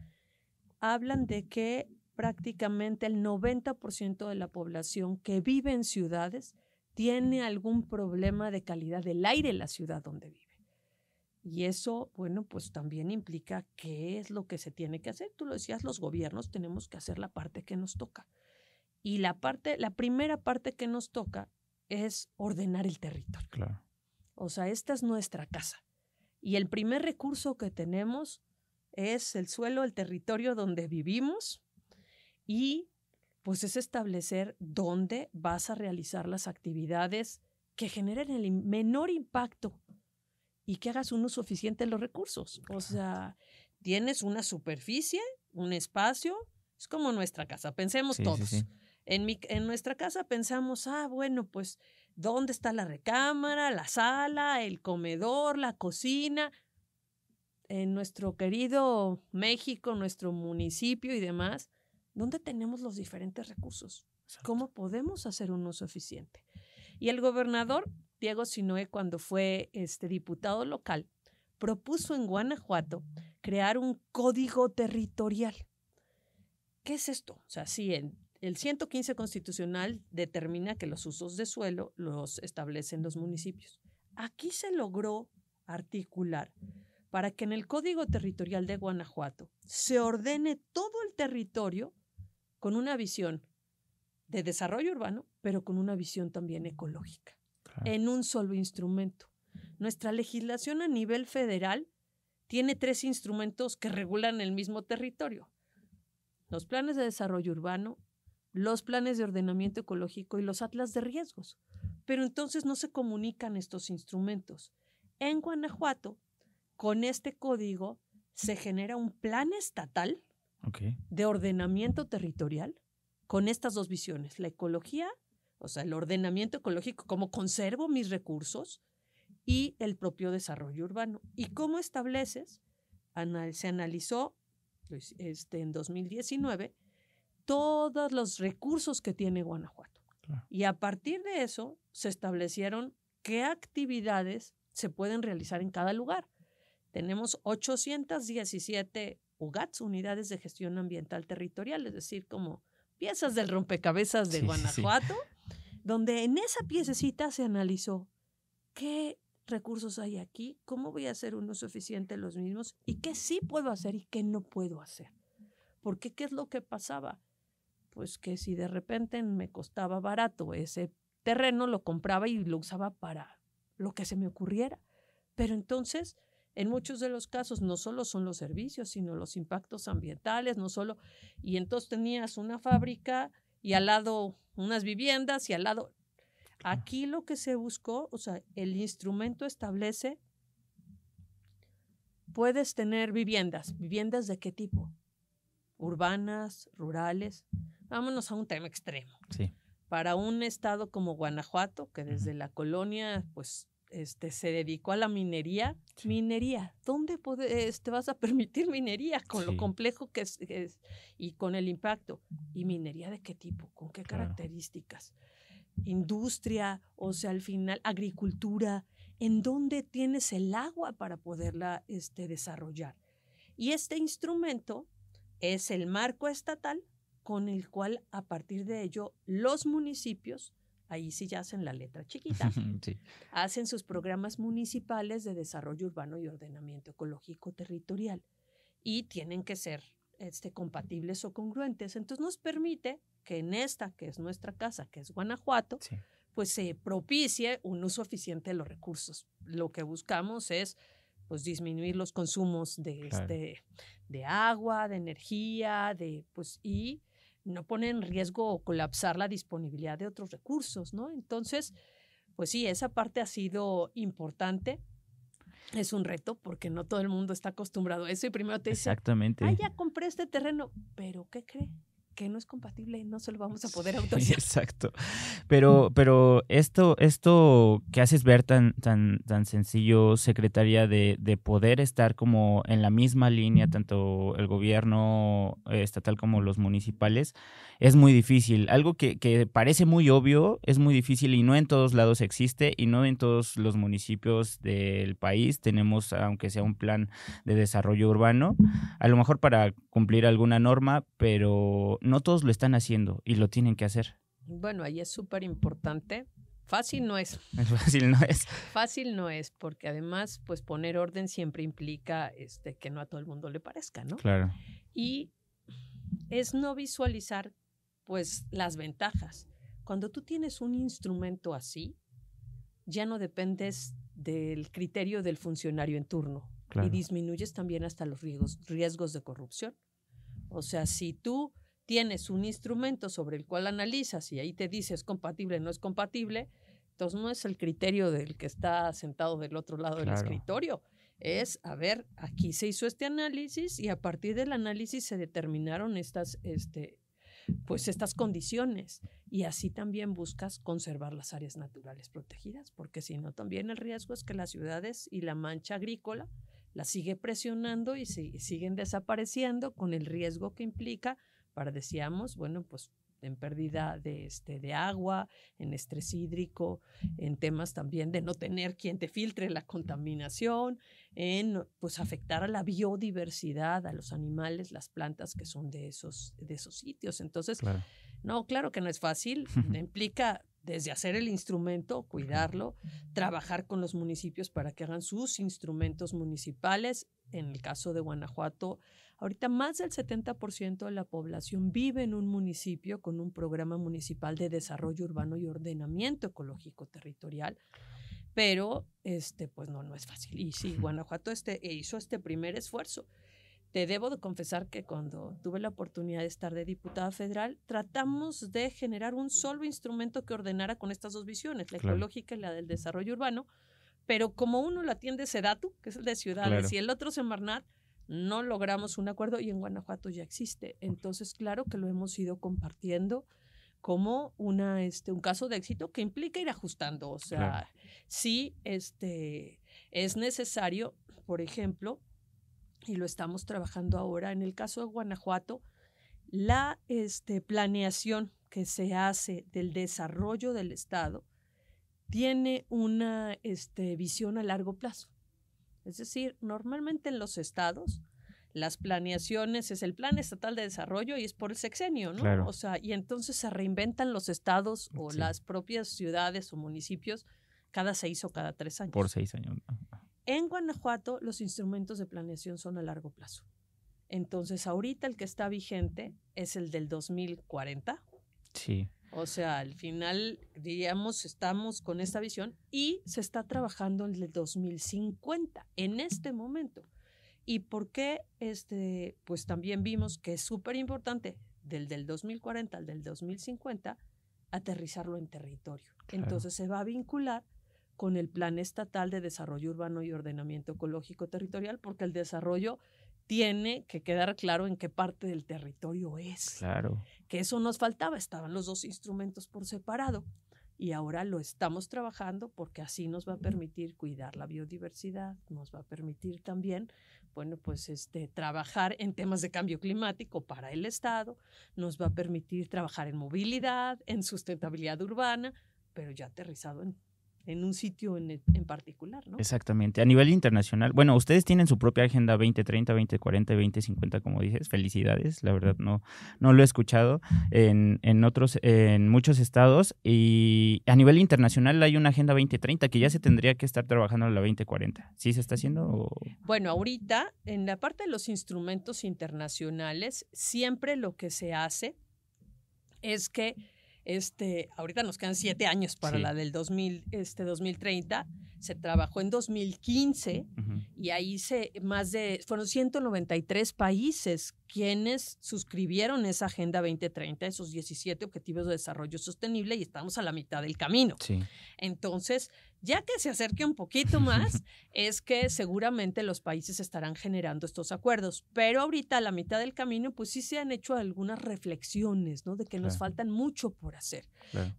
Hablan de que prácticamente el 90% de la población que vive en ciudades tiene algún problema de calidad del aire en la ciudad donde vive. Y eso, bueno, pues también implica qué es lo que se tiene que hacer. Tú lo decías, los gobiernos tenemos que hacer la parte que nos toca. Y la primera parte que nos toca es ordenar el territorio. Claro. O sea, esta es nuestra casa. Y el primer recurso que tenemos es el suelo, el territorio donde vivimos y pues es establecer dónde vas a realizar las actividades que generen el menor impacto y que hagas un uso eficiente de los recursos. O sea, tienes una superficie, un espacio, es como nuestra casa, pensemos todos. Sí. En nuestra casa pensamos, bueno, pues, ¿dónde está la recámara, la sala, el comedor, la cocina? En nuestro querido México, nuestro municipio y demás, ¿Dónde tenemos los diferentes recursos? ¿Cómo podemos hacer un uso eficiente? Y el gobernador Diego Sinue, cuando fue diputado local, propuso en Guanajuato crear un código territorial. ¿Qué es esto? O sea, sí, el 115 constitucional determina que los usos de suelo los establecen los municipios. Aquí se logró articular para que en el Código Territorial de Guanajuato se ordene todo el territorio con una visión de desarrollo urbano, pero con una visión también ecológica, en un solo instrumento. Nuestra legislación a nivel federal tiene 3 instrumentos que regulan el mismo territorio: los planes de desarrollo urbano, los planes de ordenamiento ecológico y los atlas de riesgos. Pero entonces no se comunican estos instrumentos. En Guanajuato, con este código, se genera un plan estatal de ordenamiento territorial con estas 2 visiones: la ecología, o sea, el ordenamiento ecológico, cómo conservo mis recursos, y el propio desarrollo urbano. ¿Y cómo estableces? Se analizó en 2019 todos los recursos que tiene Guanajuato. Claro. Y a partir de eso se establecieron qué actividades se pueden realizar en cada lugar. Tenemos 817 UGATs, unidades de gestión ambiental territorial, es decir, como piezas del rompecabezas de Guanajuato, donde en esa piececita se analizó qué recursos hay aquí, cómo voy a hacer un uso eficiente de los mismos y qué sí puedo hacer y qué no puedo hacer. Porque ¿qué es lo que pasaba? Pues que si de repente me costaba barato ese terreno, lo compraba y lo usaba para lo que se me ocurriera. Pero entonces, en muchos de los casos, no solo son los servicios, sino los impactos ambientales, no solo. Y entonces tenías una fábrica y al lado unas viviendas y al lado. Aquí lo que se buscó, o sea, el instrumento establece, puedes tener viviendas. ¿Viviendas de qué tipo? Urbanas, rurales. Vámonos a un tema extremo. Sí. Para un estado como Guanajuato, que desde la colonia, pues, se dedicó a la minería. Sí. Minería. ¿Dónde vas a permitir minería? Con lo complejo que es y con el impacto. ¿Y minería de qué tipo? ¿Con qué características? Industria, o sea, al final, agricultura. ¿En dónde tienes el agua para poderla desarrollar? Y este instrumento es el marco estatal con el cual, a partir de ello, los municipios, ahí sí ya hacen la letra chiquita, sí, hacen sus programas municipales de desarrollo urbano y ordenamiento ecológico territorial y tienen que ser compatibles o congruentes. Entonces nos permite que en esta, que es nuestra casa, que es Guanajuato, sí, pues se propicie un uso eficiente de los recursos. Lo que buscamos es pues disminuir los consumos de agua, de energía, y no poner en riesgo o colapsar la disponibilidad de otros recursos, ¿no? Entonces, pues sí, esa parte ha sido importante. Es un reto porque no todo el mundo está acostumbrado a eso y primero te dice, ya compré este terreno, pero ¿qué cree? Que no es compatible, no se lo vamos a poder autorizar. Exacto. Pero esto que haces ver tan sencillo, secretaria, de poder estar como en la misma línea, tanto el gobierno estatal como los municipales, es muy difícil. Algo que parece muy obvio, es muy difícil y no en todos lados existe y no en todos los municipios del país tenemos, aunque sea un plan de desarrollo urbano, a lo mejor para cumplir alguna norma, pero no todos lo están haciendo y lo tienen que hacer. Bueno, ahí es súper importante. Fácil no es. Fácil no es. Fácil no es, porque además, pues poner orden siempre implica que no a todo el mundo le parezca, ¿no? Claro. Y es no visualizar, pues, las ventajas. Cuando tú tienes un instrumento así, ya no dependes del criterio del funcionario en turno. Claro. Y disminuyes también hasta los riesgos de corrupción. O sea, si tú tienes un instrumento sobre el cual analizas y ahí te dice es compatible o no es compatible, entonces no es el criterio del que está sentado del otro lado del escritorio. Es, a ver, aquí se hizo este análisis y a partir del análisis se determinaron estas condiciones. Y así también buscas conservar las áreas naturales protegidas, porque si no, también el riesgo es que las ciudades y la mancha agrícola la sigue presionando y siguen desapareciendo con el riesgo que implica decíamos, bueno, pues en pérdida de agua, en estrés hídrico, en temas también de no tener quien te filtre la contaminación, en pues afectar a la biodiversidad, a los animales, las plantas que son de esos sitios. Entonces, no, claro que no es fácil, implica desde hacer el instrumento, cuidarlo, trabajar con los municipios para que hagan sus instrumentos municipales. En el caso de Guanajuato, ahorita más del 70% de la población vive en un municipio con un programa municipal de desarrollo urbano y ordenamiento ecológico territorial, pero pues no es fácil. Y sí, Guanajuato hizo este primer esfuerzo. Te debo de confesar que cuando tuve la oportunidad de estar de diputada federal, tratamos de generar un solo instrumento que ordenara con estas dos visiones, la ecológica y la del desarrollo urbano, pero como uno lo atiende Sedatu, que es el de ciudades, y el otro Semarnat, no logramos un acuerdo y en Guanajuato ya existe. Entonces, claro que lo hemos ido compartiendo como un caso de éxito que implica ir ajustando. O sea, sí es necesario, por ejemplo, y lo estamos trabajando ahora, en el caso de Guanajuato, la planeación que se hace del desarrollo del Estado tiene una visión a largo plazo. Es decir, normalmente en los estados, las planeaciones es el Plan Estatal de Desarrollo y es por el sexenio, ¿no? O sea, y entonces se reinventan los estados o las propias ciudades o municipios cada 6 o cada 3 años. Por 6 años. En Guanajuato, los instrumentos de planeación son a largo plazo. Entonces, ahorita el que está vigente es el del 2040. Sí. O sea, al final, diríamos, estamos con esta visión y se está trabajando en el 2050, en este momento. ¿Y por qué? Pues también vimos que es súper importante del 2040 al del 2050 aterrizarlo en territorio. Entonces se va a vincular con el Plan Estatal de Desarrollo Urbano y Ordenamiento Ecológico Territorial, porque el desarrollo tiene que quedar claro en qué parte del territorio es. Claro. Que eso nos faltaba, estaban los dos instrumentos por separado y ahora lo estamos trabajando porque así nos va a permitir cuidar la biodiversidad, nos va a permitir también, bueno, pues trabajar en temas de cambio climático para el Estado, nos va a permitir trabajar en movilidad, en sustentabilidad urbana, pero ya aterrizado en un sitio en particular, ¿no? Exactamente. A nivel internacional, bueno, ustedes tienen su propia agenda 2030, 2040 y 2050, como dices. Felicidades, la verdad no lo he escuchado en muchos estados. Y a nivel internacional hay una agenda 2030 que ya se tendría que estar trabajando en la 2040. ¿Sí se está haciendo? Bueno, ahorita, en la parte de los instrumentos internacionales, siempre lo que se hace es que ahorita nos quedan 7 años para la del 2030, se trabajó en 2015 y ahí fueron 193 países quienes suscribieron esa Agenda 2030, esos 17 Objetivos de Desarrollo Sostenible, y estamos a la mitad del camino. Sí. Entonces, ya que se acerque un poquito más, es que seguramente los países estarán generando estos acuerdos. Pero ahorita a la mitad del camino, pues sí se han hecho algunas reflexiones, ¿no? De que nos faltan mucho por hacer. Claro.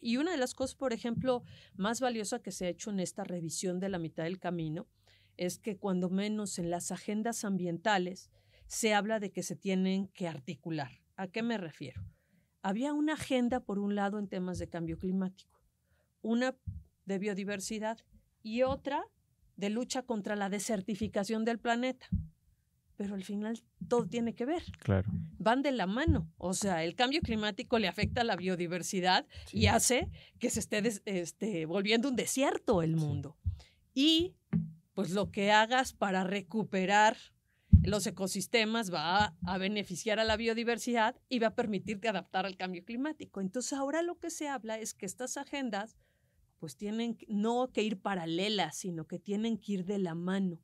Y una de las cosas, por ejemplo, más valiosa que se ha hecho en esta revisión de la mitad del camino es que cuando menos en las agendas ambientales se habla de que se tienen que articular. ¿A qué me refiero? Había una agenda, por un lado, en temas de cambio climático, una de biodiversidad y otra de lucha contra la desertificación del planeta. Pero al final todo tiene que ver. Claro. Van de la mano. O sea, el cambio climático le afecta a la biodiversidad y hace que se esté volviendo un desierto el mundo. Y pues lo que hagas para recuperar los ecosistemas va a beneficiar a la biodiversidad y va a permitirte adaptar al cambio climático. Entonces ahora lo que se habla es que estas agendas pues tienen no que ir paralelas, sino que tienen que ir de la mano.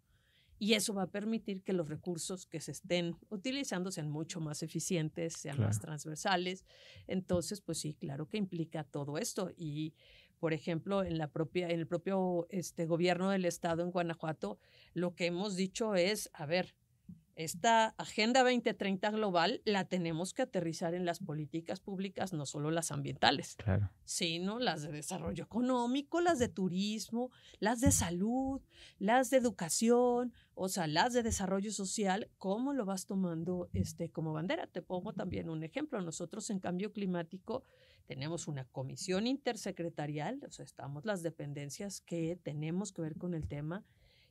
Y eso va a permitir que los recursos que se estén utilizando sean mucho más eficientes, sean más transversales. Entonces, pues sí, claro que implica todo esto. Y, por ejemplo, en el propio gobierno del estado en Guanajuato, lo que hemos dicho es, a ver, esta Agenda 2030 global la tenemos que aterrizar en las políticas públicas, no solo las ambientales, claro, sino las de desarrollo económico, las de turismo, las de salud, las de educación, o sea, las de desarrollo social. ¿Cómo lo vas tomando como bandera? Te pongo también un ejemplo. Nosotros en Cambio Climático tenemos una comisión intersecretarial, o sea, estamos las dependencias que tenemos que ver con el tema.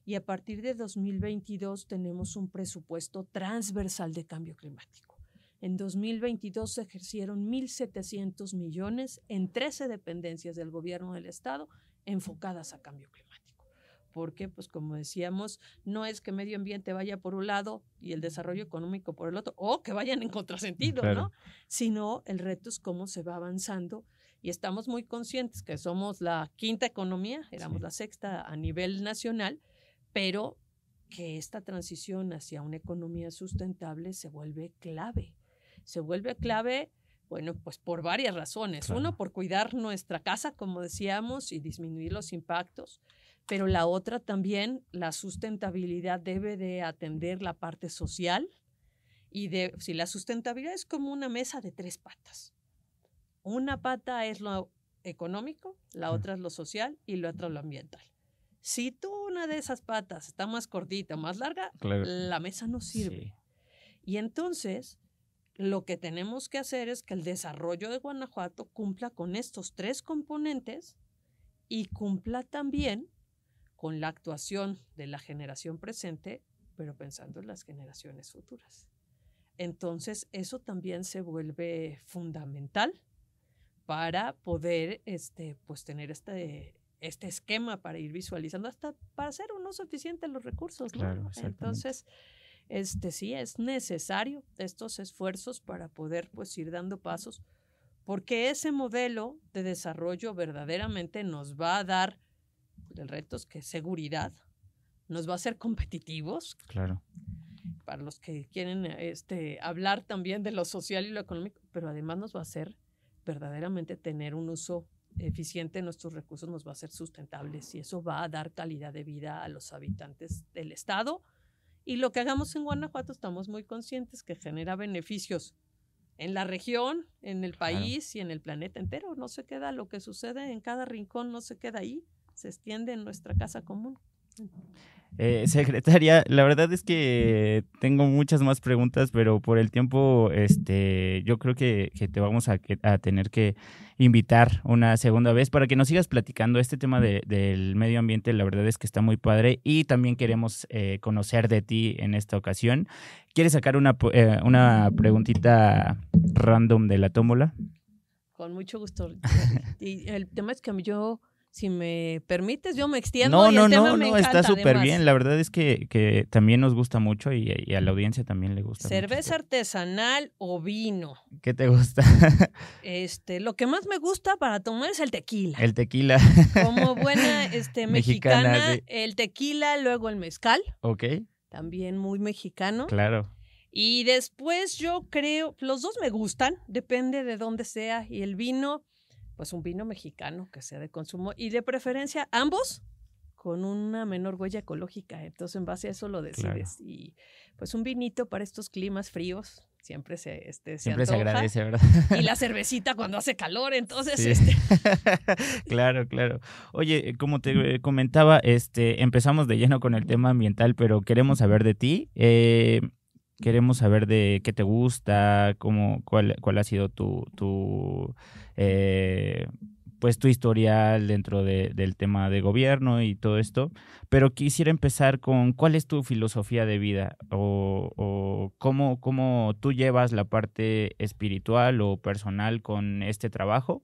Y a partir de 2022 tenemos un presupuesto transversal de cambio climático. En 2022 se ejercieron 1.700 millones en 13 dependencias del gobierno del estado enfocadas a cambio climático. Porque, pues como decíamos, no es que medio ambiente vaya por un lado y el desarrollo económico por el otro, o que vayan en contrasentido, claro, ¿no? Sino el reto es cómo se va avanzando. Y estamos muy conscientes que somos la quinta economía, éramos la sexta a nivel nacional, pero que esta transición hacia una economía sustentable se vuelve clave. Se vuelve clave, bueno, pues por varias razones. Claro. Uno, por cuidar nuestra casa, como decíamos, y disminuir los impactos. Pero la otra también, la sustentabilidad debe de atender la parte social. Y si la sustentabilidad es como una mesa de 3 patas. Una pata es lo económico, la otra es lo social y la otra lo ambiental. Si tú una de esas patas está más cortita, más larga, claro, la mesa no sirve. Sí. Y entonces, lo que tenemos que hacer es que el desarrollo de Guanajuato cumpla con estos 3 componentes y cumpla también con la actuación de la generación presente, pero pensando en las generaciones futuras. Entonces, eso también se vuelve fundamental para poder pues tener este esquema para ir visualizando, hasta para hacer un uso eficiente de los recursos, ¿no? Claro, entonces, sí es necesario estos esfuerzos para poder pues ir dando pasos, porque ese modelo de desarrollo verdaderamente nos va a dar el reto es que seguridad, nos va a hacer competitivos. Claro. Para los que quieren hablar también de lo social y lo económico, pero además nos va a hacer verdaderamente tener un uso eficiente de nuestros recursos, nos va a hacer sustentables y eso va a dar calidad de vida a los habitantes del estado. Y lo que hagamos en Guanajuato estamos muy conscientes que genera beneficios en la región, en el país y en el planeta entero. No se queda lo que sucede en cada rincón, no se queda ahí, se extiende en nuestra casa común. Secretaria, la verdad es que tengo muchas más preguntas, pero por el tiempo yo creo que te vamos a tener que invitar una segunda vez para que nos sigas platicando este tema del medio ambiente. La verdad es que está muy padre y también queremos conocer de ti en esta ocasión. ¿Quieres sacar una preguntita random de la tómbola? Con mucho gusto. Y el tema es que yo... Si me permites, yo me extiendo. No, está súper bien. La verdad es que también nos gusta mucho y a la audiencia también le gusta. ¿Cerveza artesanal o vino? ¿Qué te gusta? Lo que más me gusta para tomar es el tequila. El tequila. Como buena mexicana, sí. El tequila, luego el mezcal. Ok. También muy mexicano. Claro. Y después yo creo, los dos me gustan, depende de dónde sea. Y el vino... pues un vino mexicano que sea de consumo y de preferencia ambos con una menor huella ecológica. Entonces, en base a eso lo decides. Claro. Y pues un vinito para estos climas fríos siempre se siempre se agradece, ¿verdad? Y la cervecita cuando hace calor, entonces sí. Claro. Oye, como te comentaba, empezamos de lleno con el tema ambiental, pero queremos saber de ti. Queremos saber de qué te gusta, cuál ha sido tu historial dentro del tema de gobierno y todo esto, pero quisiera empezar con cuál es tu filosofía de vida o cómo tú llevas la parte espiritual o personal con este trabajo.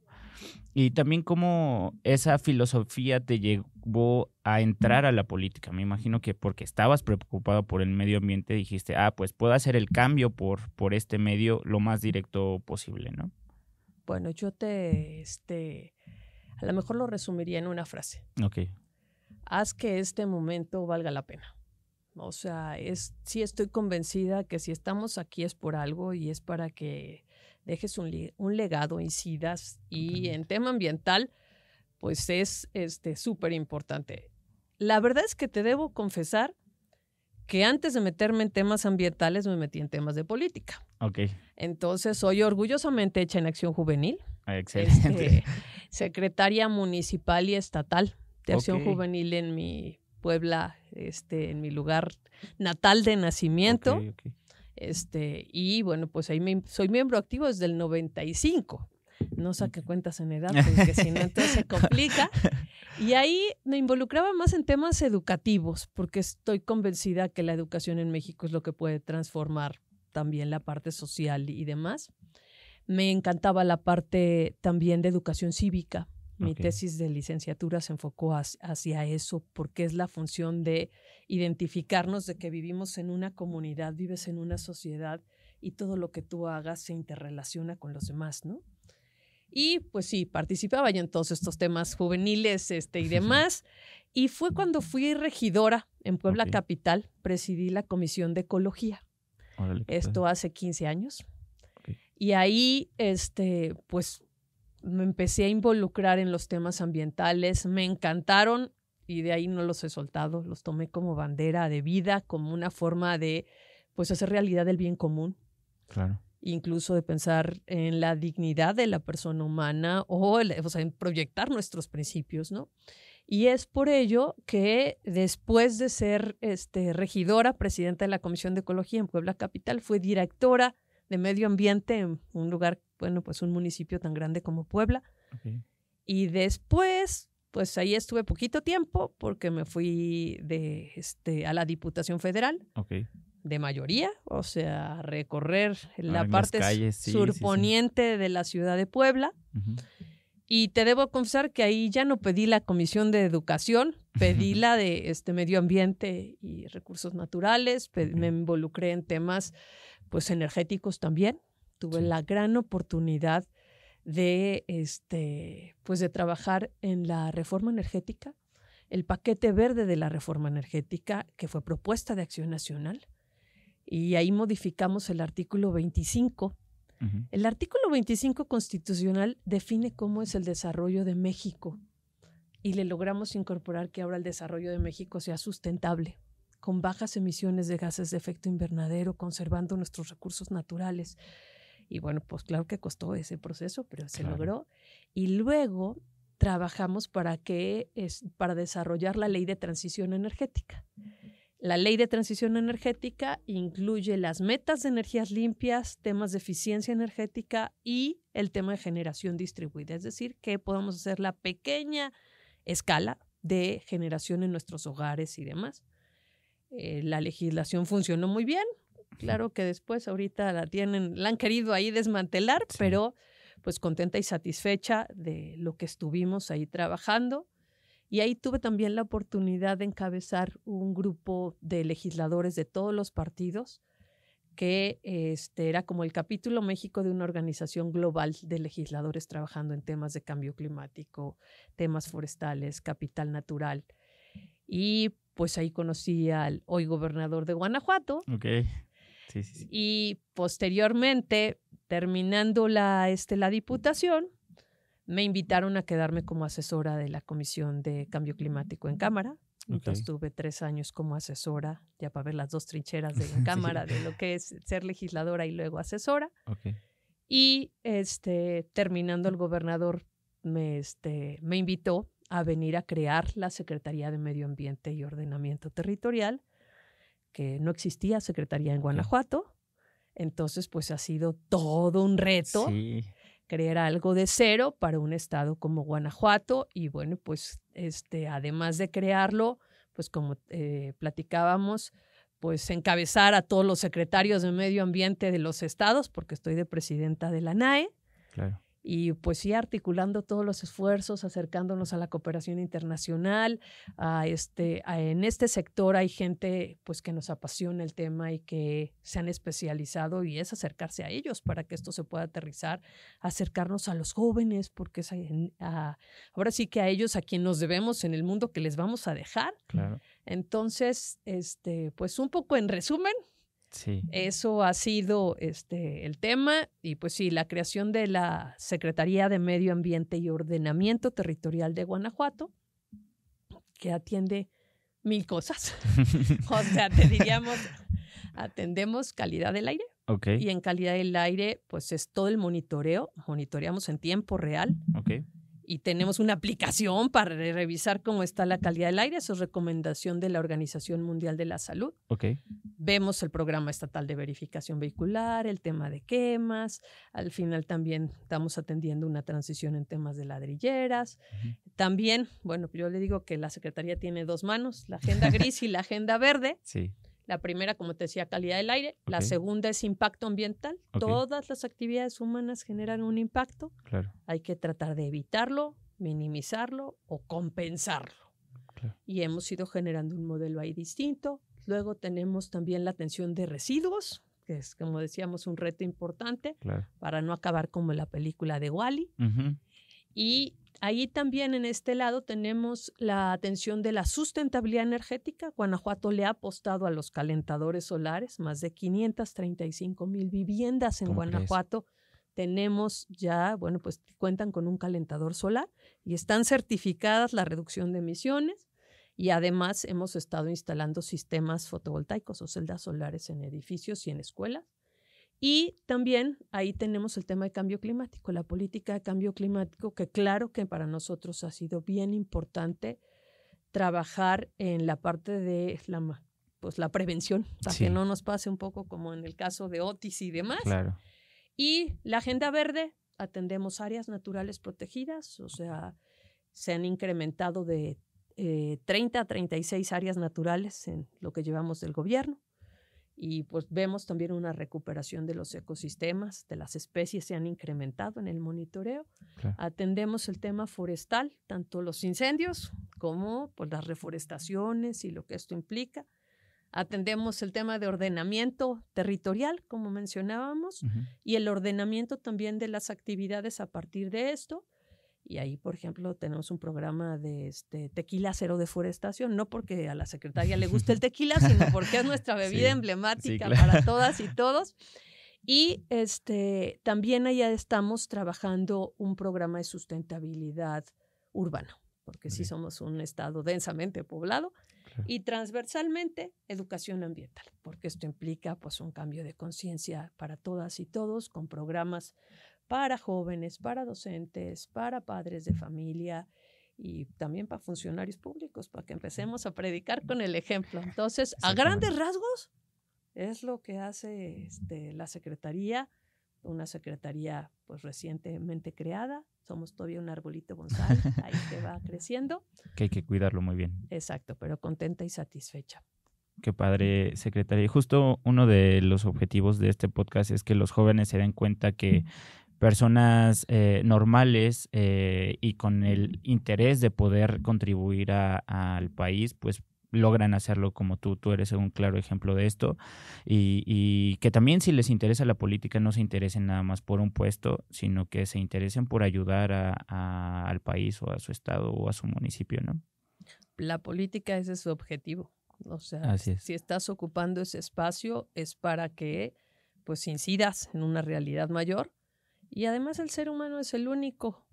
Y también cómo esa filosofía te llevó a entrar a la política. Me imagino que porque estabas preocupado por el medio ambiente dijiste, pues puedo hacer el cambio por este medio lo más directo posible, ¿no? Bueno, yo a lo mejor lo resumiría en una frase. Ok. Haz que este momento valga la pena. O sea, sí estoy convencida que si estamos aquí es por algo y es para que dejes un legado, incidas. Y en tema ambiental, pues es súper importante. La verdad es que te debo confesar que antes de meterme en temas ambientales me metí en temas de política. Entonces soy orgullosamente hecha en Acción Juvenil. Excelente. Secretaria municipal y estatal de Acción Juvenil en mi Puebla, en mi lugar natal de nacimiento. Y bueno, pues ahí soy miembro activo desde el 95. No saque cuentas en edad, porque si no, entonces se complica. Y ahí me involucraba más en temas educativos, porque estoy convencida que la educación en México es lo que puede transformar también la parte social y demás. Me encantaba la parte también de educación cívica. Mi tesis de licenciatura se enfocó hacia eso, porque es la función de identificarnos de que vivimos en una comunidad, vives en una sociedad y todo lo que tú hagas se interrelaciona con los demás, ¿no? Y pues sí, participaba ya en todos estos temas juveniles y demás. Y fue cuando fui regidora en Puebla Capital, presidí la Comisión de Ecología. Esto hace 15 años. Y ahí, pues me empecé a involucrar en los temas ambientales. Me encantaron y de ahí no los he soltado. Los tomé como bandera de vida, como una forma de pues hacer realidad el bien común. Claro. Incluso de pensar en la dignidad de la persona humana o sea, en proyectar nuestros principios, ¿no? Y es por ello que después de ser regidora, presidenta de la Comisión de Ecología en Puebla Capital, fui directora de Medio Ambiente en un lugar, bueno, pues un municipio tan grande como Puebla. Y después, pues ahí estuve poquito tiempo porque me fui a la Diputación Federal. De mayoría, o sea, recorrer la parte surponiente de la ciudad de Puebla. Y te debo confesar que ahí ya no pedí la Comisión de Educación, pedí la de Medio Ambiente y Recursos Naturales, me involucré en temas pues energéticos también. Tuve la gran oportunidad de pues de trabajar en la reforma energética, el paquete verde de la reforma energética que fue propuesta de Acción Nacional. Y ahí modificamos el artículo 25. El artículo 25 constitucional define cómo es el desarrollo de México y le logramos incorporar que ahora el desarrollo de México sea sustentable, con bajas emisiones de gases de efecto invernadero, conservando nuestros recursos naturales. Y bueno, pues claro que costó ese proceso, pero se logró. Y luego trabajamos para desarrollar la ley de transición energética. La ley de transición energética incluye las metas de energías limpias, temas de eficiencia energética y el tema de generación distribuida, es decir, que podamos hacer la pequeña escala de generación en nuestros hogares y demás. La legislación funcionó muy bien, claro que después ahorita la han querido ahí desmantelar, pero pues contenta y satisfecha de lo que estuvimos ahí trabajando. Y ahí tuve también la oportunidad de encabezar un grupo de legisladores de todos los partidos que era como el capítulo México de una organización global de legisladores trabajando en temas de cambio climático, temas forestales, capital natural. Y pues ahí conocí al hoy gobernador de Guanajuato. Sí. Y posteriormente, terminando la diputación, me invitaron a quedarme como asesora de la Comisión de Cambio Climático en Cámara. Entonces tuve 3 años como asesora, ya para ver las dos trincheras de en Cámara, de lo que es ser legisladora y luego asesora. Y terminando, el gobernador me invitó a venir a crear la Secretaría de Medio Ambiente y Ordenamiento Territorial, que no existía secretaría en Guanajuato. Entonces, pues ha sido todo un reto. Crear algo de cero para un estado como Guanajuato y bueno, pues además de crearlo, pues como platicábamos, pues encabezar a todos los secretarios de medio ambiente de los estados, porque estoy de presidenta de la NAE. Claro. Y pues sí, articulando todos los esfuerzos, acercándonos a la cooperación internacional. En este sector hay gente pues que nos apasiona el tema y que se han especializado y es acercarse a ellos para que esto se pueda aterrizar, acercarnos a los jóvenes, porque es ahora sí que a ellos a quien nos debemos en el mundo que les vamos a dejar. Claro. Entonces, pues un poco en resumen, eso ha sido el tema y pues sí, la creación de la Secretaría de Medio Ambiente y Ordenamiento Territorial de Guanajuato, que atiende 1000 cosas. O sea, te diríamos, atendemos calidad del aire. Okay. Y en calidad del aire, pues es todo el monitoreo. Monitoreamos en tiempo real. Okay. Y tenemos una aplicación para revisar cómo está la calidad del aire. Eso es recomendación de la Organización Mundial de la Salud. Okay. Vemos el programa estatal de verificación vehicular, el tema de quemas. Al final también estamos atendiendo una transición en temas de ladrilleras. Uh-huh. También, bueno, yo le digo que la Secretaría tiene 2 manos, la agenda gris y la agenda verde. Sí. La primera, como te decía, calidad del aire. Okay. La segunda es impacto ambiental. Okay. Todas las actividades humanas generan un impacto. Claro. Hay que tratar de evitarlo, minimizarlo o compensarlo. Claro. Y hemos ido generando un modelo ahí distinto. Luego tenemos también la atención de residuos, que es, como decíamos, un reto importante. Claro. Para no acabar como la película de Wall-E. Uh-huh. Y ahí también en este lado tenemos la atención de la sustentabilidad energética. Guanajuato le ha apostado a los calentadores solares, más de 535,000 viviendas en Guanajuato. Tenemos ya, bueno, pues cuentan con un calentador solar y están certificadas la reducción de emisiones. Y además hemos estado instalando sistemas fotovoltaicos o celdas solares en edificios y en escuelas. Y también ahí tenemos el tema de cambio climático, la política de cambio climático, que claro que para nosotros ha sido bien importante trabajar en la parte de la prevención, para que no nos pase un poco como en el caso de Otis y demás. Claro. Y la agenda verde, atendemos áreas naturales protegidas, o sea, se han incrementado de 30 a 36 áreas naturales en lo que llevamos del gobierno. Y pues vemos también una recuperación de los ecosistemas, de las especies se han incrementado en el monitoreo. Claro. Atendemos el tema forestal, tanto los incendios como pues, las reforestaciones y lo que esto implica. Atendemos el tema de ordenamiento territorial, como mencionábamos, uh-huh. Y el ordenamiento también de las actividades a partir de esto. Y ahí, por ejemplo, tenemos un programa de tequila cero deforestación, no porque a la secretaria le guste el tequila, sino porque es nuestra bebida emblemática para todas y todos. Y también allá estamos trabajando un programa de sustentabilidad urbana, porque sí somos un estado densamente poblado. Claro. Y transversalmente, educación ambiental, porque esto implica pues, un cambio de conciencia para todas y todos, con programas para jóvenes, para docentes, para padres de familia y también para funcionarios públicos, para que empecemos a predicar con el ejemplo. Entonces, a grandes rasgos, es lo que hace la Secretaría, una Secretaría pues recientemente creada. Somos todavía un arbolito bonsái, ahí que va creciendo. Que hay que cuidarlo muy bien. Exacto, pero contenta y satisfecha. Qué padre, secretaria. Justo uno de los objetivos de este podcast es que los jóvenes se den cuenta que personas normales y con el interés de poder contribuir al país, pues logran hacerlo como tú. Tú eres un claro ejemplo de esto. Y que también si les interesa la política, no se interesen nada más por un puesto, sino que se interesen por ayudar al país o a su estado o a su municipio, ¿no? La política, ese es su objetivo. O sea, si estás ocupando ese espacio es para que pues incidas en una realidad mayor. Y además el ser humano es el único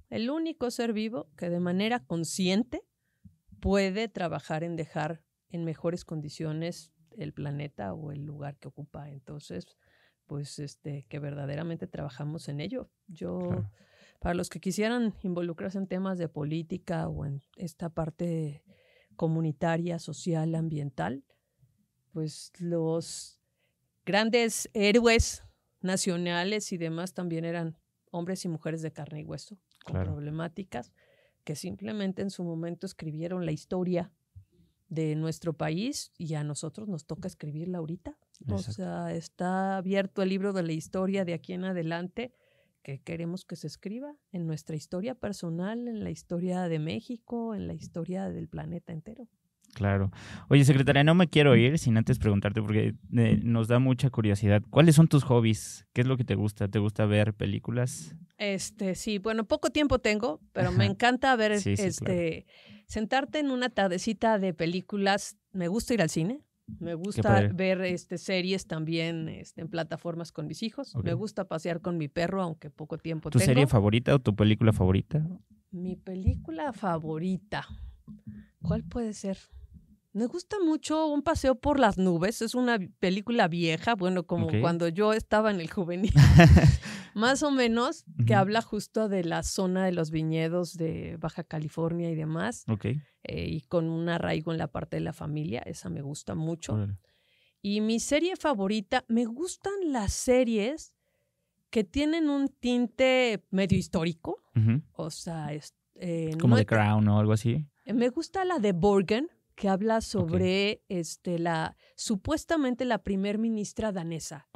ser vivo que de manera consciente puede trabajar en dejar en mejores condiciones el planeta o el lugar que ocupa. Entonces, pues que verdaderamente trabajamos en ello. Claro. Para los que quisieran involucrarse en temas de política o en esta parte comunitaria, social, ambiental, pues los grandes héroes nacionales y demás también eran hombres y mujeres de carne y hueso, con problemáticas que simplemente en su momento escribieron la historia de nuestro país y a nosotros nos toca escribirla ahorita. Exacto. O sea, está abierto el libro de la historia de aquí en adelante que queremos que se escriba en nuestra historia personal, en la historia de México, en la historia del planeta entero. Claro. Oye, secretaria, no me quiero ir sin antes preguntarte, porque nos da mucha curiosidad. ¿Cuáles son tus hobbies? ¿Qué es lo que te gusta? ¿Te gusta ver películas? Sí, bueno, poco tiempo tengo, pero me encanta ver, sí, claro. Sentarte en una tardecita de películas. Me gusta ir al cine. Me gusta ver series también en plataformas con mis hijos. Okay. Me gusta pasear con mi perro, aunque poco tiempo tengo. ¿Tu serie favorita o tu película favorita? Mi película favorita. ¿Cuál puede ser? Me gusta mucho Un paseo por las nubes. Es una película vieja, bueno, como cuando yo estaba en el juvenil, más o menos, que habla justo de la zona de los viñedos de Baja California y demás. Y con un arraigo en la parte de la familia. Esa me gusta mucho. Y mi serie favorita, me gustan las series que tienen un tinte medio histórico. O sea, como The Crown o algo así. Me gusta la de Borgen, que habla sobre supuestamente la primer ministra danesa.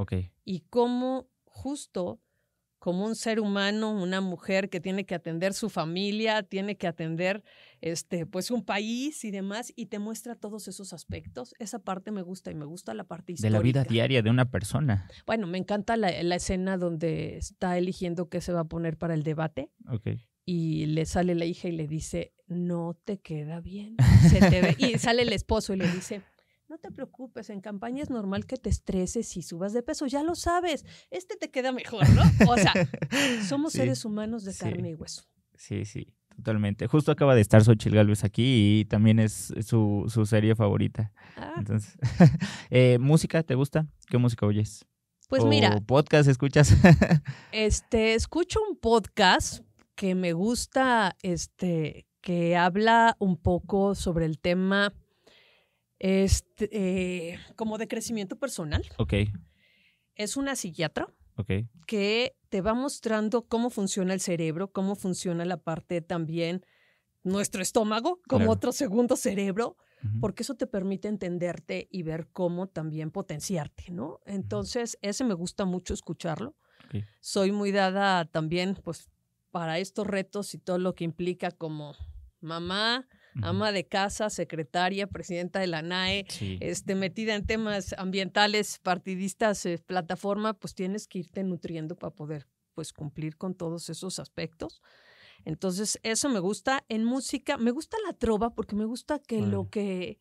Y cómo justo como un ser humano, una mujer que tiene que atender su familia, tiene que atender pues un país y demás, y te muestra todos esos aspectos. Esa parte me gusta, y me gusta la parte histórica. De la vida diaria de una persona. Bueno, me encanta la escena donde está eligiendo qué se va a poner para el debate. Y le sale la hija y le dice, no te queda bien. Se te ve. Y sale el esposo y le dice, no te preocupes, en campaña es normal que te estreses y subas de peso, ya lo sabes, te queda mejor, ¿no? O sea, somos seres humanos de carne y hueso. Sí, totalmente. Justo acaba de estar Xochitl Gálvez aquí y también es su serie favorita. Entonces, ¿música te gusta? ¿Qué música oyes? Pues mira. ¿Podcast escuchas? Escucho un podcast que me gusta, que habla un poco sobre el tema como de crecimiento personal. Es una psiquiatra que te va mostrando cómo funciona el cerebro, cómo funciona la parte también nuestro estómago, como otro segundo cerebro, porque eso te permite entenderte y ver cómo también potenciarte, ¿no? Entonces, ese me gusta mucho escucharlo. Soy muy dada también, pues, para estos retos y todo lo que implica como mamá, ama de casa, secretaria, presidenta de la ANAE, metida en temas ambientales, partidistas, plataforma, pues tienes que irte nutriendo para poder pues cumplir con todos esos aspectos. Entonces, eso me gusta. En música, me gusta la trova porque me gusta que lo que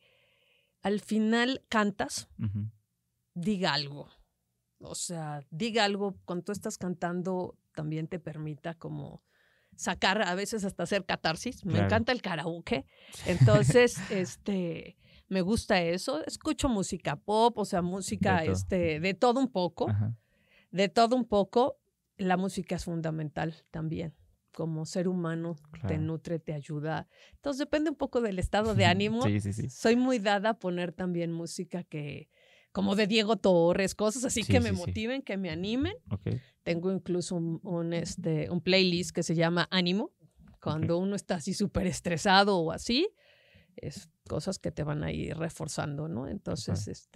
al final cantas diga algo. O sea, diga algo cuando tú estás cantando, también te permita como sacar, a veces hasta hacer catarsis. Me encanta el karaoke. Entonces, me gusta eso. Escucho música pop, o sea, música de todo un poco. De todo un poco. La música es fundamental también. Como ser humano, te nutre, te ayuda. Entonces, depende un poco del estado de ánimo. Soy muy dada a poner también música como de Diego Torres, cosas así que me motiven, que me animen. Tengo incluso un playlist que se llama Ánimo. Cuando uno está así súper estresado o así, es cosas que te van a ir reforzando, ¿no? Entonces,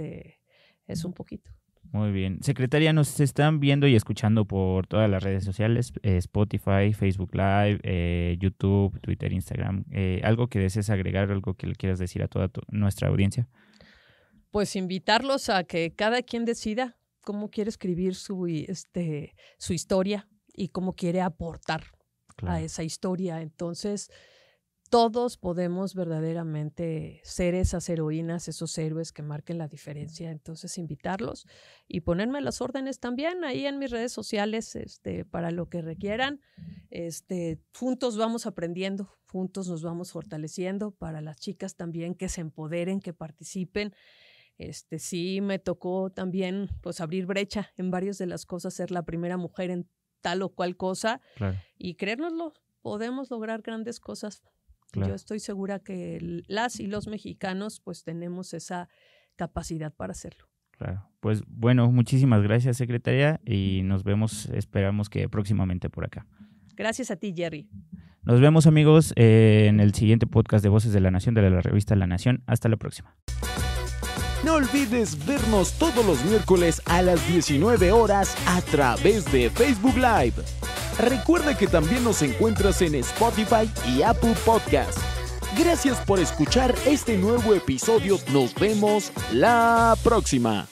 es un poquito. Muy bien. Secretaria, nos están viendo y escuchando por todas las redes sociales, Spotify, Facebook Live, YouTube, Twitter, Instagram. ¿Algo que desees agregar, algo que le quieras decir a toda nuestra audiencia? Pues invitarlos a que cada quien decida cómo quiere escribir su historia y cómo quiere aportar a esa historia. Entonces, todos podemos verdaderamente ser esas heroínas, esos héroes que marquen la diferencia. Entonces, invitarlos y ponerme las órdenes también ahí en mis redes sociales para lo que requieran. Juntos vamos aprendiendo, juntos nos vamos fortaleciendo. Para las chicas también que se empoderen, que participen. Sí me tocó también pues abrir brecha en varias de las cosas, ser la primera mujer en tal o cual cosa y creérnoslo, podemos lograr grandes cosas. Yo estoy segura que las y los mexicanos pues tenemos esa capacidad para hacerlo. Pues bueno, muchísimas gracias, secretaria, y nos vemos, esperamos que próximamente por acá. Gracias a ti, Jerry. Nos vemos, amigos, en el siguiente podcast de Voces de la Nación, de la revista La Nación. Hasta la próxima. No olvides vernos todos los miércoles a las 19 horas a través de Facebook Live. Recuerda que también nos encuentras en Spotify y Apple Podcast. Gracias por escuchar este nuevo episodio. Nos vemos la próxima.